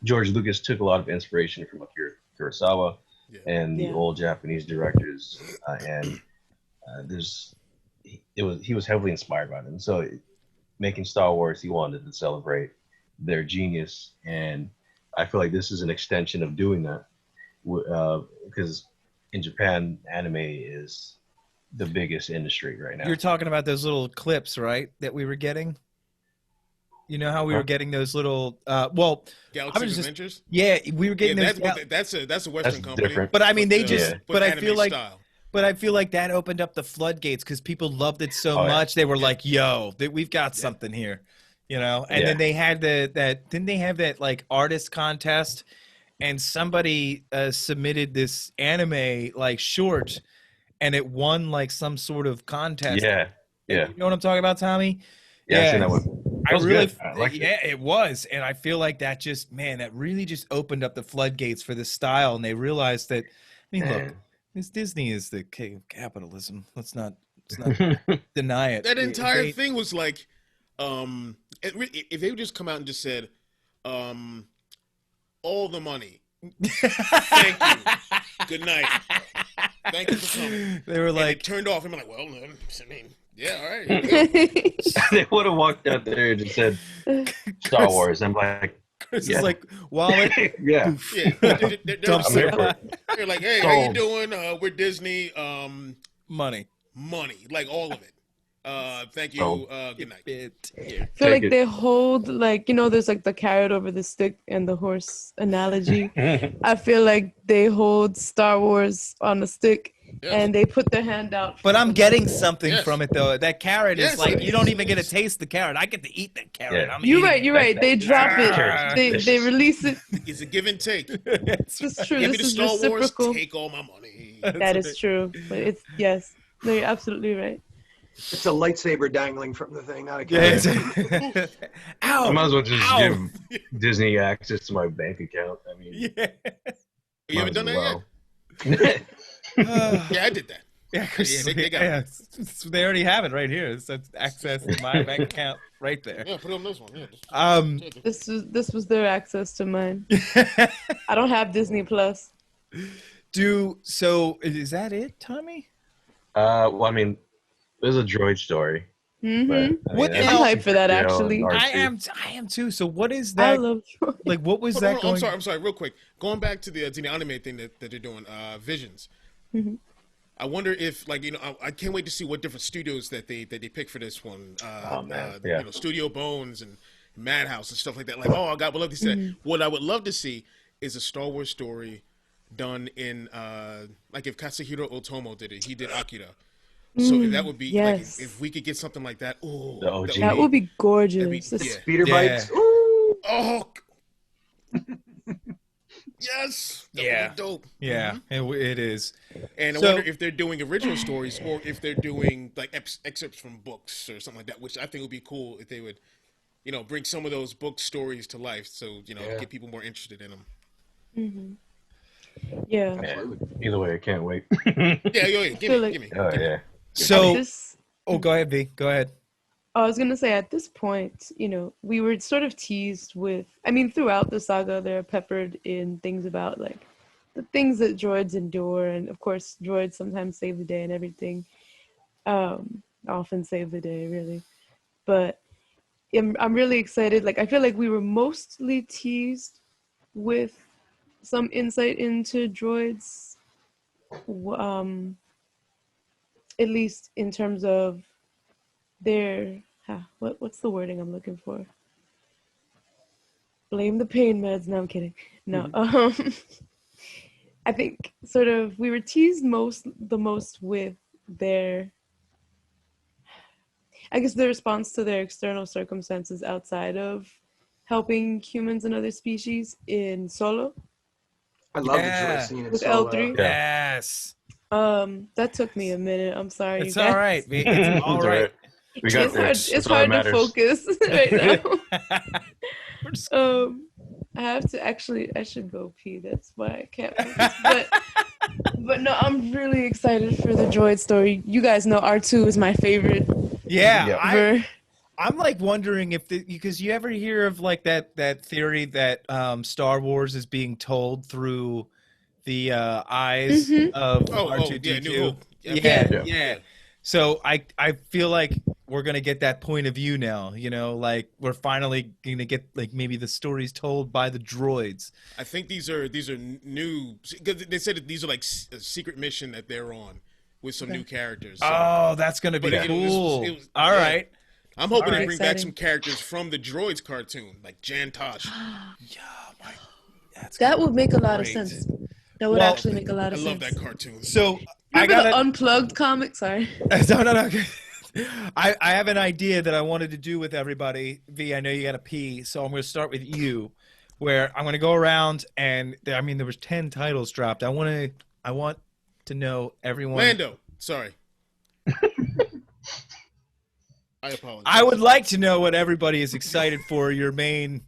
George Lucas took a lot of inspiration from Akira Kurosawa and the old Japanese directors, and he was heavily inspired by them. So making Star Wars, he wanted to celebrate their genius, and I feel like this is an extension of doing that, because in Japan, anime is the biggest industry right now. You're talking about those little clips, right, that we were getting? You know how we were getting those little Galaxy's Adventures? Yeah, we were getting those. That's a Western company. Different. But I mean, they just. But I feel like. Style. But I feel like that opened up the floodgates because people loved it so much. They were like, "Yo, we've got something here," you know. And then they had Didn't they have that like artist contest? And somebody submitted this anime like short, and it won like some sort of contest. Yeah. You know what I'm talking about, Tommy? Yeah. I've seen that one. It was, and I feel like that that really just opened up the floodgates for this style, and they realized that. I mean, look, this Disney is the king of capitalism. Let's not deny it. That entire thing was like, if they would just come out and just said, all the money. Thank you. Good night. Thank you for coming. They were like, turned off. I'm like, well, I mean, yeah, all right. They would have walked out there and just said Star Wars. I'm like, Chris is like, wallet. Yeah. They're like, hey, how you doing? We're Disney. Money. Like all of it. Thank you. Good night. I feel like they hold, like, you know, there's like the carrot over the stick and the horse analogy. I feel like they hold Star Wars on a stick and they put their hand out. But I'm getting something Yes. from it, though. That carrot is like, you don't even get to taste the carrot. I get to eat that carrot. Yeah. You're right. They drop it. They release it. It's a give and take. It's This is true. Give me This the is Star Wars, reciprocal. take all my money. That is true. But it's, yes. No, you're absolutely right. It's a lightsaber dangling from the thing, not a carrot. Ow! I might as well just give Disney access to my bank account. I mean, You haven't done that yet? Yeah, I did that. Yeah, because they got it. they already have it right here. It says access to my bank account right there. Yeah, put it on this one. Yeah, This was their access to mine. I don't have Disney Plus. So is that it, Tommy? Well, I mean, there's a droid story. Mm-hmm. But, What I'm hyped for that, actually. I am too. So what is that? I love droids. Like, what was that going? I'm sorry, real quick. Going back to the anime thing that they're doing, Visions. Mm-hmm. I wonder if, like, you know, I can't wait to see what different studios that they pick for this one. You know, Studio Bones and Madhouse and stuff like that. Like, oh, I would love to see that. What I would love to see is a Star Wars story done in, like, if Katsuhiro Otomo did it, he did Akira. So that would be like if we could get something like that. Oh, that would be gorgeous. Speeder bikes. Ooh. Oh, yes. That would be dope. Yeah, it is. And I wonder if they're doing original stories or if they're doing like excerpts from books or something like that, which I think would be cool if they would, you know, bring some of those book stories to life. So, you know, get people more interested in them. Mm-hmm. Yeah. Either way, I can't wait. Give me. Oh, yeah. So, go ahead, V. Go ahead. I was going to say, at this point, you know, we were sort of teased with, I mean, throughout the saga, they're peppered in things about, like, the things that droids endure. And, of course, droids sometimes save the day and everything. Often save the day, really. But I'm really excited. Like, I feel like we were mostly teased with some insight into droids. At least in terms of their, what's the wording I'm looking for? Blame the pain meds. No, I'm kidding. No, I think sort of we were teased the most with their, I guess, the response to their external circumstances outside of helping humans and other species in Solo. I love the droid scene in with Solo. L3. Yes. That took me a minute. I'm sorry. It's all right. It's all right. We got this. It's hard to focus right now. I should go pee. That's why I can't focus. But no, I'm really excited for the droid story. You guys know R2 is my favorite. Yeah. I'm like wondering if because you ever hear of like that theory that Star Wars is being told through the eyes of R2-D2. New Hope. Yeah. So I feel like we're gonna get that point of view now. You know, like we're finally gonna get like maybe the stories told by the droids. I think these are new because they said that these are like a secret mission that they're on with some new characters. So. Oh, that's gonna be cool. All right. I'm hoping to bring back some characters from the Droids cartoon, like Jan Tosh. That would make a lot of sense. That would actually make a lot of sense. I love that cartoon. So remember the Unplugged comic? Sorry. No. I have an idea that I wanted to do with everybody. V, I know you got to pee, so I'm going to start with you, where I'm going to go around and there was 10 titles dropped. I want to know everyone. Lando, sorry. I apologize. I would like to know what everybody is excited for. Your main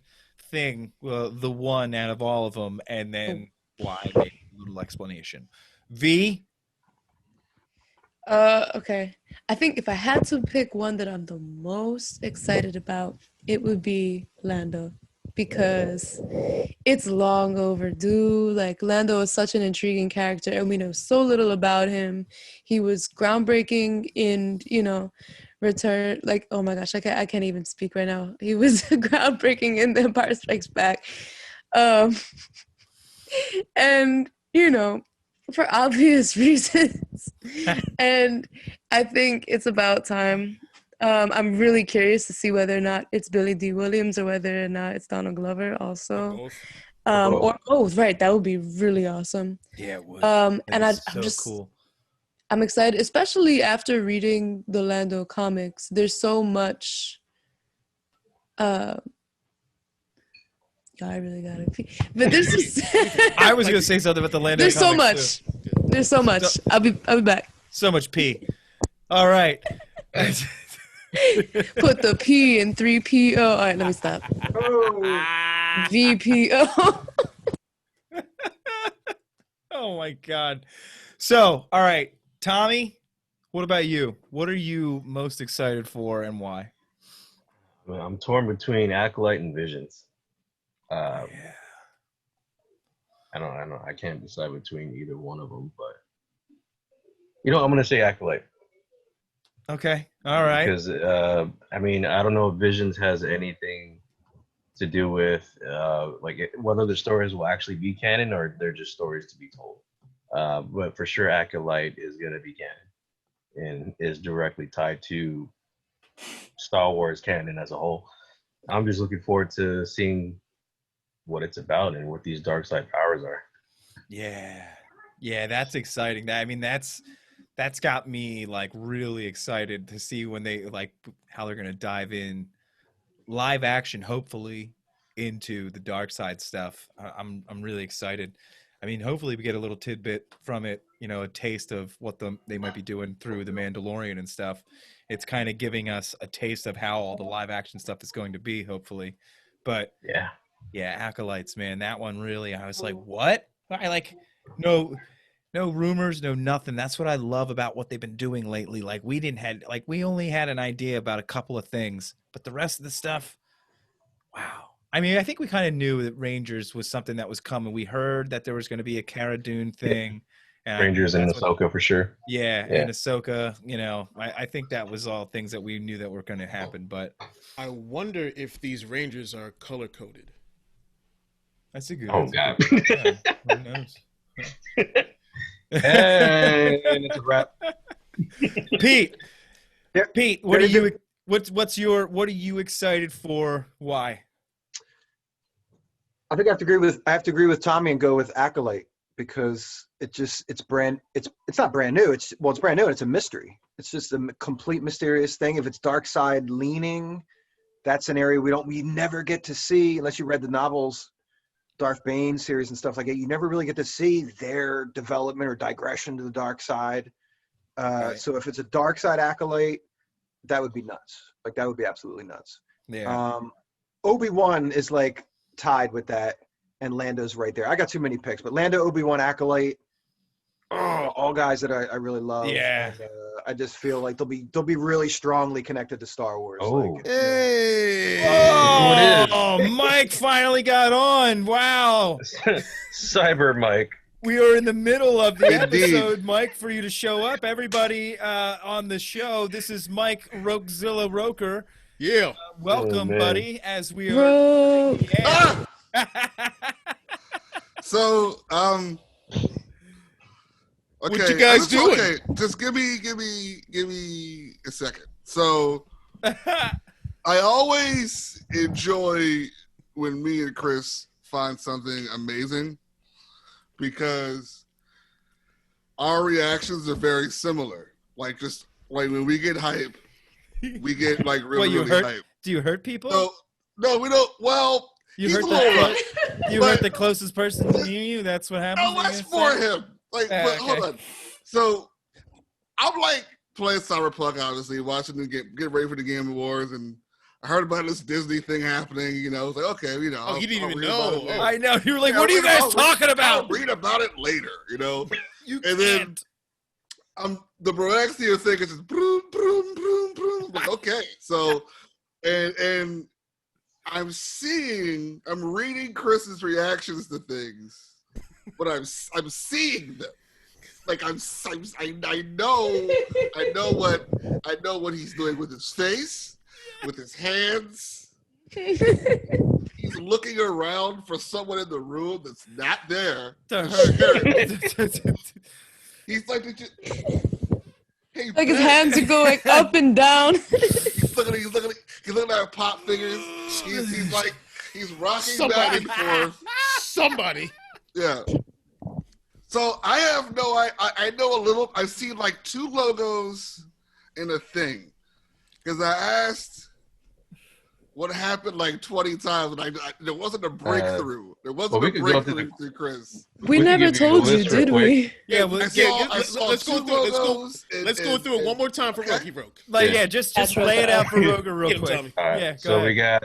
thing, the one out of all of them, and then why? Maybe a little explanation. V. Okay. I think if I had to pick one that I'm the most excited about, it would be Lando, because it's long overdue. Like, Lando is such an intriguing character, and we know so little about him. He was groundbreaking in, Return. Like, oh my gosh, I can't even speak right now. He was groundbreaking in The Empire Strikes Back. And, for obvious reasons. And I think it's about time. I'm really curious to see whether or not it's Billy D. Williams or whether or not it's Donald Glover also. Or both, right? That would be really awesome. Yeah, it would. And I'm so just cool. I'm excited, especially after reading the Lando comics. There's so much. I really gotta pee. But there's just I was gonna say something about the Lando. There's so comics, much. Too. There's so much. I'll be back. So much pee. All right. Put the P in 3PO. All right, let me stop. VPO. Oh my God. So, all right, Tommy, what about you? What are you most excited for and why? Well, I'm torn between Acolyte and Visions. Yeah. I don't know. I can't decide between either one of them, but I'm going to say Acolyte. Okay. All right. Because I don't know if Visions has anything to do with whether the stories will actually be canon or they're just stories to be told. But for sure, Acolyte is going to be canon and is directly tied to Star Wars canon as a whole. I'm just looking forward to seeing what it's about and what these dark side powers are. Yeah, that's exciting. That's got me like really excited to see when they how they're gonna dive in live action, hopefully, into the dark side stuff. I'm really excited. Hopefully we get a little tidbit from it, a taste of what they might be doing through the Mandalorian and stuff. It's kind of giving us a taste of how all the live action stuff is going to be, hopefully. But yeah, Acolytes, man, that one really, I was like, what? No rumors, no nothing. That's what I love about what they've been doing lately. We only had an idea about a couple of things, but the rest of the stuff, wow. I think we kind of knew that Rangers was something that was coming. We heard that there was going to be a Cara Dune thing. And Rangers and Ahsoka for sure. Yeah, and Ahsoka, I think that was all things that we knew that were going to happen. But I wonder if these Rangers are color-coded. That's a good. Oh God! Yeah, who knows? Hey, it's a wrap. Pete, Yep. Pete, what are you excited for? Why? I think I have to agree with Tommy and go with Acolyte because it's not brand new. It's brand new and it's a mystery. It's just a complete mysterious thing. If it's dark side leaning, that's an area we never get to see unless you read the novels, Darth Bane series and stuff like that. You never really get to see their development or digression to the dark side. Right. So if it's a dark side Acolyte, that would be nuts. That would be absolutely nuts. Yeah. Obi-Wan is tied with that, and Lando's right there. I got too many picks, but Lando, Obi-Wan, Acolyte, all guys that I really love. Yeah. And, I just feel like they'll be really strongly connected to Star Wars. Oh, hey! Oh, Mike finally got on. Wow. Cyber Mike. We are in the middle of the Indeed. episode, Mike, for you to show up. Everybody on the show, this is Mike Rokezilla Roker. Yeah. Welcome, man. buddy, as we are. Bro. Yeah. So, okay. What you guys doing? Okay, just give me a second. So, I always enjoy when me and Chris find something amazing because our reactions are very similar. Just when we get hype, we get really hype. Do you hurt people? So, no, we don't. Well, you he's hurt a little rough. hurt the closest person near you. That's what happens. No, that's for him. But hold on. So I'm playing Cyberpunk, obviously, watching them get ready for the Game Awards, and I heard about this Disney thing happening. I was like, okay, Oh, I'll you didn't even read about know. it later. I know. You were like, Yeah, what are you guys talking I'll about? read about it later, You and then the Broaxium thing is just broom, broom, broom, broom. Like, okay, so and I'm reading Chris's reactions to things, but I'm seeing them. I know what he's doing with his face, with his hands. He's looking around for someone in the room that's not there to to share hurt. it. He's like, hey Like his hands are going up and down. He's looking at pop figures. He's rocking back and forth. Somebody. Yeah. So I know a little. I've seen like 2 logos in a thing because I asked what happened like 20 times, and there wasn't a breakthrough. There wasn't a breakthrough to Chris. We never told you, did we? Yeah, let's go through it one more time for Rocky Rogue. Just lay it out for Rogue real quick. All right, Yeah, so ahead. we got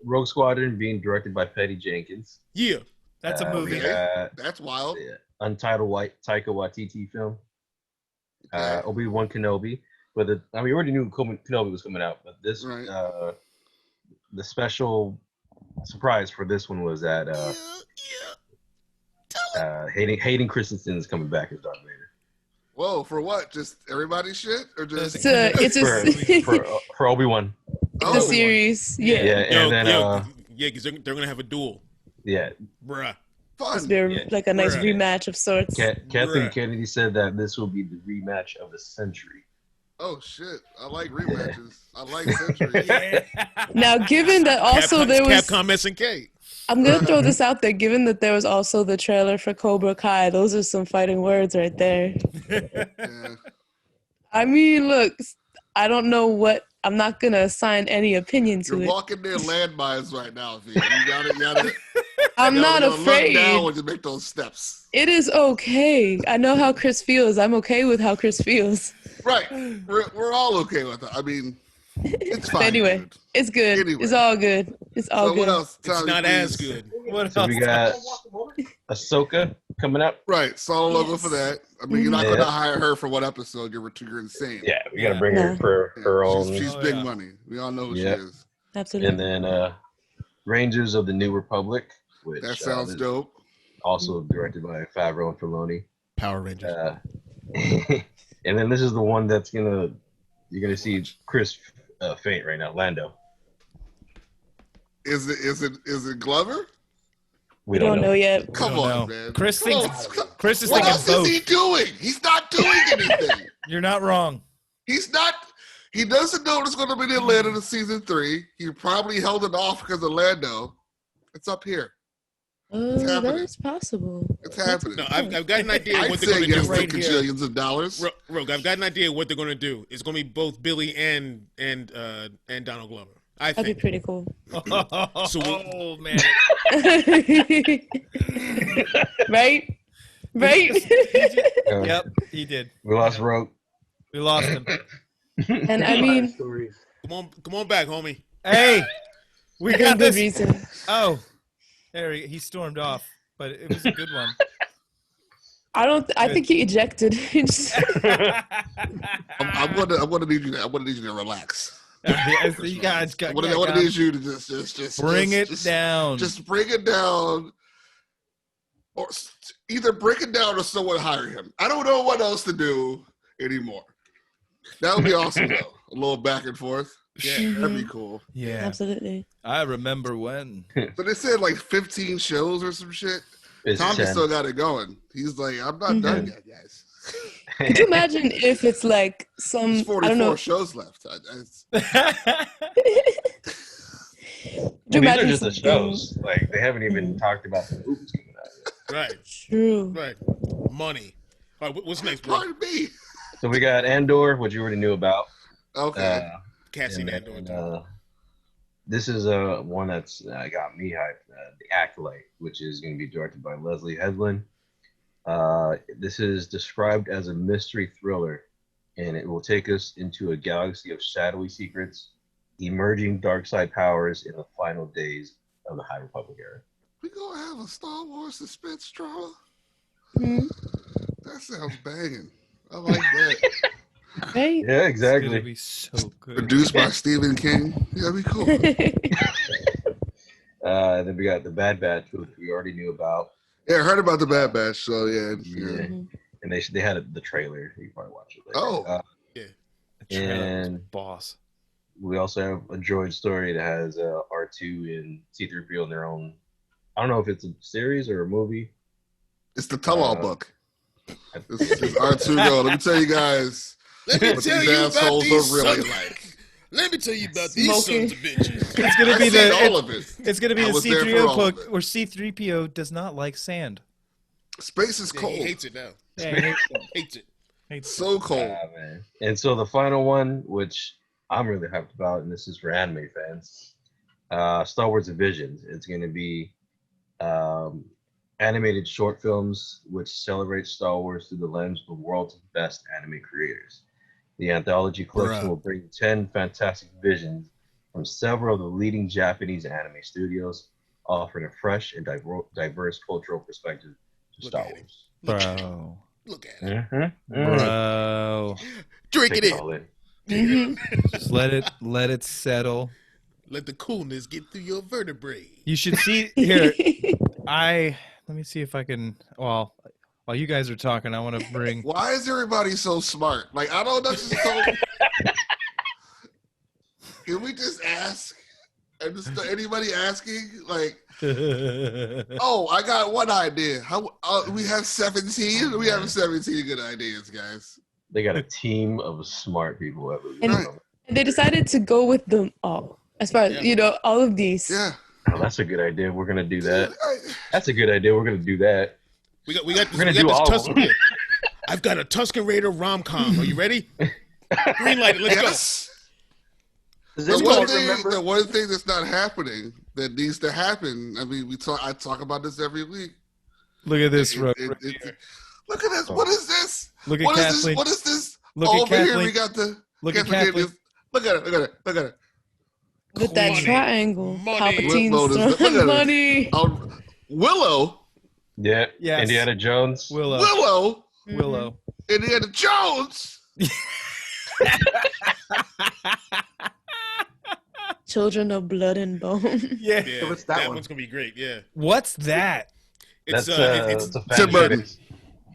Rogue Squadron being directed by Patty Jenkins. Yeah, that's a movie. That's wild. Yeah, Untitled Taika Waititi film. Obi-Wan Kenobi. But we already knew Kenobi was coming out, but this the special surprise for this one was that Hayden Christensen is coming back as Darth Vader. Whoa, for what? Just everybody's shit, or just for Obi-Wan? The series, yeah. And then because they're gonna have a duel. Yeah, bruh. Fun. It's been like a nice rematch of sorts. Kathleen Kennedy said that this will be the rematch of the century. Oh shit! I like rematches. I like centuries. Now, given that also there was Capcom SNK. I'm gonna throw this out there. Given that there was also the trailer for Cobra Kai, those are some fighting words right there. Yeah. I mean, look, I don't know what. I'm not gonna assign any opinion to it. You're walking near landmines right now, V. You gotta. I'm not afraid. Look down when you make those steps. It is okay. I know how Chris feels. I'm okay with how Chris feels. Right. We're all okay with that. I mean, it's fine. Anyway, dude. it's good. Anyway. It's all good. It's all good. What else? It's Tommy, not please. as good. What So else? we got Ahsoka coming up. Right. Saw a logo for that. I mean, you're not going to hire her for one episode. You're insane. Yeah, we got to bring her for her own. She's big money. We all know who she is. Absolutely. And then Rangers of the New Republic, which that sounds dope. Also directed by Favreau and Filoni. Power Rangers. And then this is the one that's you're gonna see Chris faint right now. Lando. Is it Glover? We don't know yet. Come on, man. Chris is what thinking else both. is he doing? He's not doing anything. You're not wrong. He's not. He doesn't know it's going to be the Atlanta in season 3. He probably held it off because of Lando. It's up here. That is possible. It's happening. No, I've got an idea of what they're going to do right here. Gajillions of dollars. Rogue, I've got an idea of what they're going to do. It's going to be both Billy and Donald Glover. I think. That'd be pretty cool. So man. Right? Yep, he did. We lost Rogue. We lost him. And I mean, come on back, homie. Hey, we got good this. reason. Oh, there he stormed off, but it was a good one. I think he ejected. I'm gonna need you to relax. You guys got. I want to need you to just bring it down. Just bring it down, or either break it down or someone hire him. I don't know what else to do anymore. That would be awesome, though. A little back and forth. Yeah, that'd be cool. Yeah, absolutely. I remember when. So they said like 15 shows or some shit. It's Tommy 10. still got it going. He's like, I'm not done yet, guys. Could you imagine if it's like some? There's 44 I don't know. shows left. These are just the shows. Like they haven't even talked about the movies coming out yet. Right. True. Right. Money. All right, what's next, bro? Pardon me. So we got Andor, which you already knew about. Okay. Cassie Andor. This is one that's got me hyped. The Acolyte, which is going to be directed by Leslie Headland. This is described as a mystery thriller, and it will take us into a galaxy of shadowy secrets, emerging dark side powers in the final days of the High Republic era. We gonna have a Star Wars suspense drama? Mm-hmm. That sounds banging. I like that. Right? Yeah, exactly. It's gonna be so good. Produced by Stephen King. Yeah, that'd be cool. Then we got the Bad Batch, which we already knew about. Yeah, I heard about the Bad Batch. So yeah. And they had the trailer. You can probably watch it later. Oh, The and boss. we also have a droid story that has R2 and C-3PO in their own. I don't know if it's a series or a movie. it's the tell-all book. This is R2 Go. Let me tell you guys, Let me What tell these you about assholes these are really sons. like. Let me tell you about these Smoking. sons of bitches. It's gonna be I've seen all of it. It's gonna be I the was there for C3PO all of book it. where C3PO does not like sand. Space is Yeah, cold. he hates it now. Yeah, he hates it. Hates it. Hates it. So cold. Man. And so the final one, which I'm really hyped about, and this is for anime fans, Star Wars Visions. It's going to be animated short films which celebrate Star Wars through the lens of the world's best anime creators. The anthology collection will bring 10 fantastic visions from several of the leading Japanese anime studios, offering a fresh and diverse cultural perspective to Star Wars. Bro. Look at it. Bro. Drink Take it all in. in. Just let it settle. Let the coolness get through your vertebrae. You should see here. Let me see if I can. Well, while you guys are talking, I want to bring. Why is everybody so smart? Like, I don't know. Can we just ask? And just anybody asking, like, oh, I got one idea. How we have 17? We have 17 good ideas, guys. They got a team of smart people. And they decided to go with them all. As far as, all of these. Yeah. Oh, that's a good idea. We're gonna do that. That's a good idea. We're gonna do that. We got We're this gonna do all of Tusken. them. I've got a Tusken Raider rom-com. Are you ready? Green light it. Let's Yes. Does The anybody one, thing, remember? the one thing that's not happening that needs to happen. I mean, I talk about this every week. Look at this. Look at this. What is this? Look at What is this? Kathleen. What is this? Look at Over here Kathleen. we got the. Look at Can't forget Kathleen. this. Look at it. Look at it. Look at it. With that Money. triangle. Money. Palpatine's Look at throwing it. money. Willow. Yeah. Yes. Indiana Jones. Willow. Willow. Indiana Jones. Children of blood and bone. Yeah. Yeah, what's that one? one's gonna be great. Yeah, What's that? it's That's a fan Tim Burton. critic.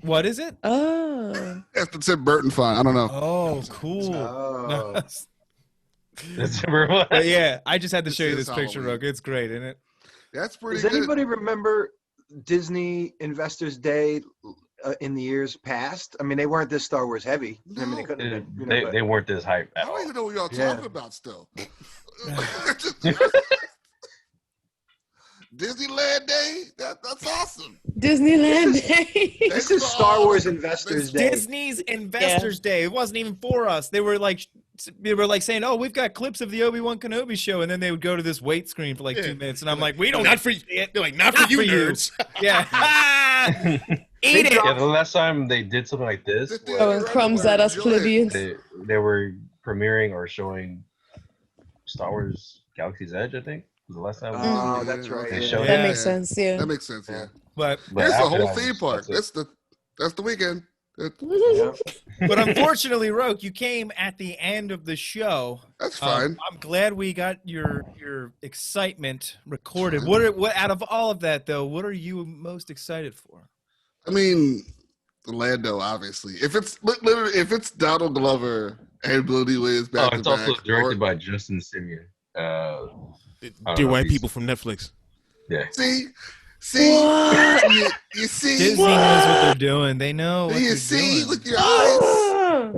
What is it? Oh. That's the Tim Burton font. I don't know. Oh, cool. Oh. That's number one. But yeah, I just had to show you This this is picture, Halloween. Rook. It's great, isn't it? That's pretty Does good. anybody remember Disney Investors Day in the years past? I mean, they weren't this Star Wars heavy. I mean, they No. couldn't have been. They weren't this hype I at don't all. even know what y'all Yeah. talking about still. Disneyland Day? That's awesome. Disneyland Day. This is Star Wars Investors Day. Disney's Investors Day. It wasn't even for us. They were like saying, "Oh, we've got clips of the Obi-Wan Kenobi show," and then they would go to this wait screen for like 2 minutes, and I'm like, "We don't not for you. They're like, not for you, nerds. Yeah. Eat it. Yeah, the last time they did something like this, Throwing crumbs at us plebeians. they were premiering or showing Star Wars Galaxy's Edge, I think. Was the last time Oh, that's right. they yeah. showed That it. makes sense, yeah. That makes sense, yeah. But Here's the after whole that, theme park. that's it. That's the weekend. Yeah. but unfortunately, Roke, you came at the end of the show. That's fine. I'm glad we got your excitement recorded. What out of all of that though? What are you most excited for? I mean, Lando, obviously. If it's literally, if it's Donald Glover and Billy Williams Oh, back it's to also back, directed by Justin Simeon. I don't Dear know white if he's- people from Netflix. Yeah. see, What? you see, Disney knows what they're doing. They know what you they're see doing. with your eyes.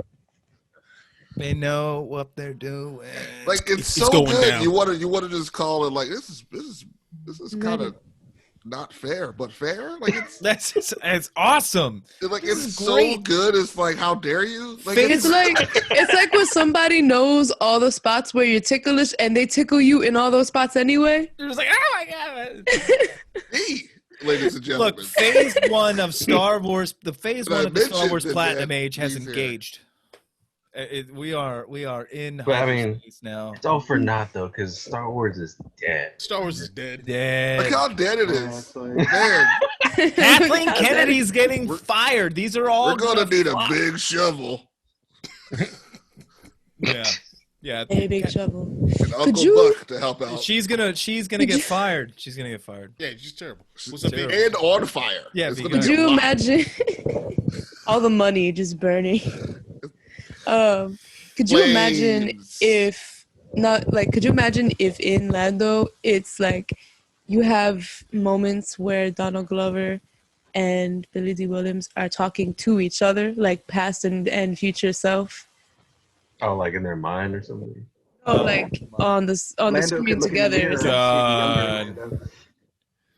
They know what they're doing. Like it's It's so going good. down. You want to just call it like this is kind of not fair, but fair. Like it's awesome. like This it's is so great. good. It's like how dare you? Like It's like when somebody knows all the spots where you're ticklish and they tickle you in all those spots anyway. You're just like, oh my god. me, ladies and gentlemen. Look, phase one of Star Wars, the phase But I one of the Star mentioned Wars that Platinum that Age has he's here. engaged. We are in But I mean, hyperspace now. It's all for naught though, because Star Wars is dead. Star Wars is dead. Look Dead. how dead it is, Exactly. man. Kathleen Kennedy's getting fired. These are all We're gonna need a fly. big shovel Yeah. A big shovel. and Uncle you- Buck to help out, She's gonna get fired. She's gonna get fired. Yeah, she's terrible. What's up, Terrible. baby? and on fire. Yeah, It's because- gonna Could be a you lot. imagine all the money just burning? Could you imagine Flames. if not like could you imagine if in Lando it's like you have moments where Donald Glover and Billy D. Williams are talking to each other, like past and future self, Oh, like in their mind or something? Oh, like on the Lando screen could look in the together. mirror and see the younger Lando.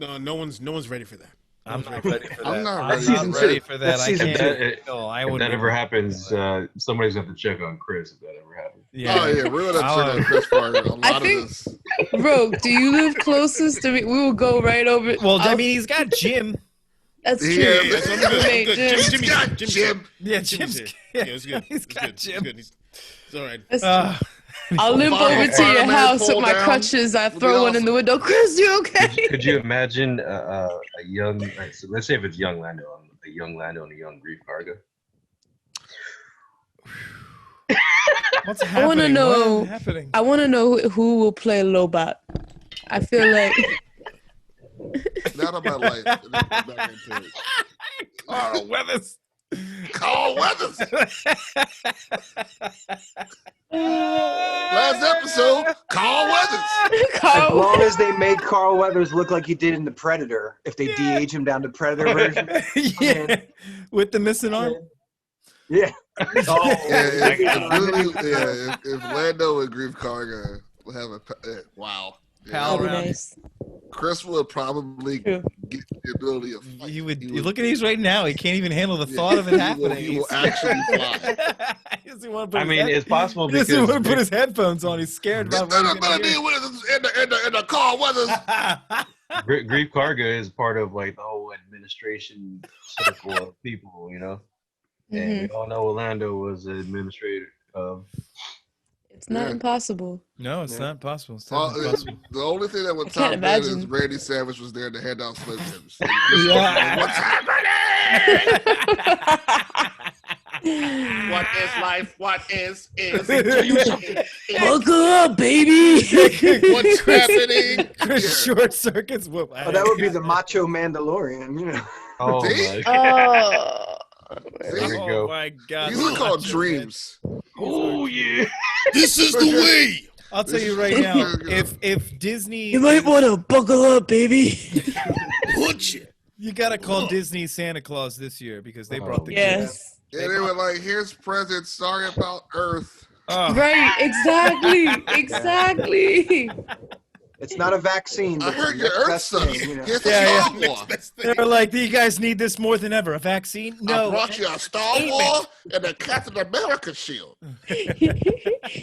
No, no one's ready for that. I'm not ready for that. I'm not I'm ready not for ready that. for that. That's I season can't. two. No, I If wouldn't. that ever happens, somebody's going to have to check on Chris if that ever happens. Yeah. Oh yeah, we're gonna I'll- check on Chris Parker. A lot of think- this. Rogue, do you live closest to me? We will go right over. Well, I I'll- mean, he's got Jim. that's true. Yeah, Yeah, so I'm good. I'm Mate, good. Jim. Jimmy, Got Jim's Jim. Yeah, Jim's Jim's. here. Yeah, it's good. He's It's got good. Jim. It's good. It's all right. That's true. Uh, I'll limp Bottom over to your Spider-Man house with pull my down crutches. I would be throw one in the awesome. window. Chris, you okay? Could you imagine a young, so let's say if it's young Lando, a young Lando and a young Grief Karga? what's happening? wanna know- What is happening? I want to know who will play Lobot. I feel like Not on my life. Back into it. Carl Weathers. Carl Weathers. Last episode, Carl Weathers. As Carl. long as they made Carl Weathers look like he did in The Predator, if they de-age him down to Predator version. Yeah, with the missing arm. Yeah. Oh, Yeah, if Lando and Grief Karga have wow. Pal That'd be around. nice. Chris would probably True. get the ability of fight. You would. He You look at these right now. He can't even handle the thought of it happening. He will actually fly. He doesn't want to put I his mean, head- it's possible he doesn't because want to put his headphones on. He's scared about what he's gonna hear. In the Carl Weathers. Grief Karga is part of like the whole administration circle of people, you know? And we all know Orlando was an administrator of. It's not Yeah. impossible. No, it's not possible. It's Uh, definitely possible. the only thing that would I can't top that is imagine. Randy Savage was there to hand out Slim Jims. Yeah. What's happening? What is life? What is? Buckle up, baby. What's happening? Chris Short Circuits. Whoop. Oh, that would be the Macho Mandalorian, you know. Oh See? my God. Oh. There we Oh go. my God. These are called Macho dreams. Oh yeah. This is the way. Man. I'll tell you right now. If Disney, You might want to buckle up, baby. Put you. you gotta call Disney Santa Claus this year because they brought the kids. Yes. Yeah, they were like, "Here's presents. Sorry about Earth." Oh. Right. Exactly. Exactly. It's not a vaccine. I But heard the your next Earth best sucks. thing, you know. Here's the Yeah, Star Next Wars. best thing. They're like, you guys need this more than ever. A vaccine? I No. brought you a Star Wars and a Captain America shield.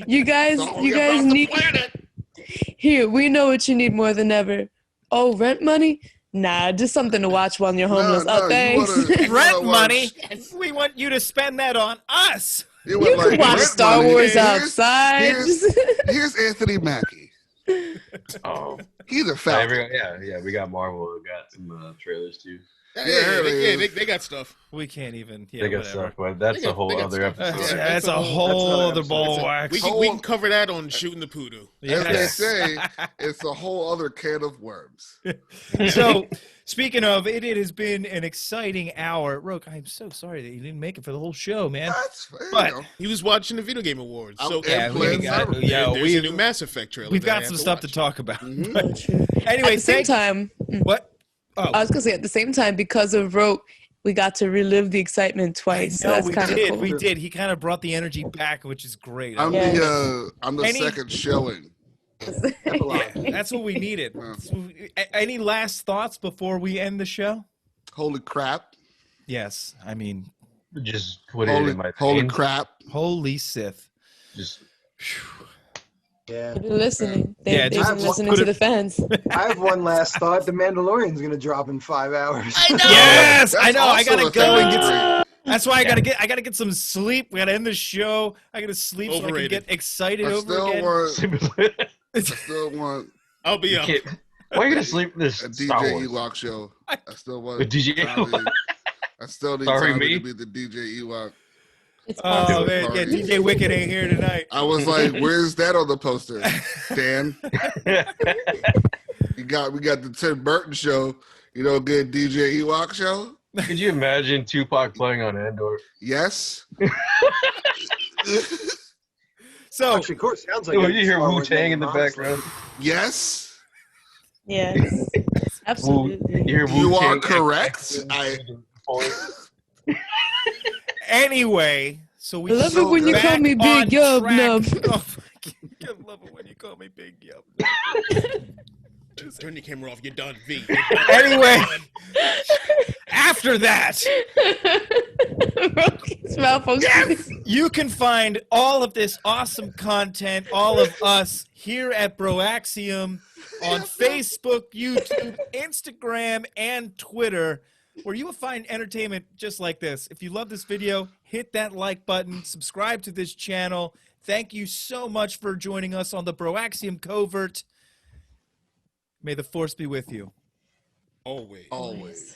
You guys. Sorry You guys about the need. planet. Here, we know what you need more than ever. Oh, rent money? Nah, just something to watch while you're homeless. No, Oh, you thanks. wanna- Rent watch- money. We want you to spend that on us. You, You would can watch rent Star money. Wars Here's- outside. Here's Anthony Mackie. Oh. He's a Falcon. Yeah. We got Marvel. We got some trailers too. They got stuff. We can't even. Yeah, They got whatever. stuff, but that's They got- a whole they got other stuff. episode. That's, that's a that's whole another other episode. ball of We wax. can cover that on shooting the poodoo. As they Yes. say, it's a whole other can of worms. So, speaking of, it has been an exciting hour. Roke, I'm so sorry that you didn't make it for the whole show, man. That's fair. But- He was watching the Video Game Awards. So Yeah, we playing got- Cyberpunk. yeah, there's a new Mass Effect trailer. We've that I got have some stuff to watch. talk about. Mhm. But Oh, true. anyway, At the same thank time, what? Oh, I was gonna say at the same time, because of Roke, we got to relive the excitement twice. So no, that's we kind of did. cool. We did. He kind of brought the energy back, which is great. I'm Yes. I'm the Any- second showing. Yeah, that's what we needed. Any last thoughts before we end the show? Holy crap! Yes, I mean, Just put it in my Holy veins. crap! holy Sith. Just Yeah. They've been listening. Yeah, They've just been put listening it- to the fans. I have one last thought. The Mandalorian's going to drop in 5 hours. Yes, That's I know. I also gotta a go and thing. get. That's why I gotta get some sleep. We gotta end the show. I gotta sleep so I can Overrated. get excited I over still again. want. I still want I'll be up. why are you gonna sleep in this a Star DJ Wars? Ewok show. I still want. With DJ Tommy- I still need Sorry, Tommy me? to be the DJ Ewok. It's Oh possible. man, yeah, DJ Wicked ain't here tonight. I was like, "Where's that on the poster, Dan?" We got the Tim Burton show. You know, good DJ Ewok show. Could you imagine Tupac playing on Andor? Yes. So Actually, of course, sounds like When a you hear Star Wu Wars Tang name, in the honestly. background, Yes. Yes, absolutely. you hear You Wu-Tang are correct. I. anyway, so we I love can it when you back call me on Big Yub track. Nub. Oh, I love it when you call me Big Yub. Turn the camera off. You're done, V. Anyway, after that, It's malfunctioning. you can find all of this awesome content, all of us here at Broaxium on Facebook, YouTube, Instagram, and Twitter, where you will find entertainment just like this. If you love this video, hit that like button, subscribe to this channel. Thank you so much for joining us on the Broaxium Covert. May the force be with you. Always. Always.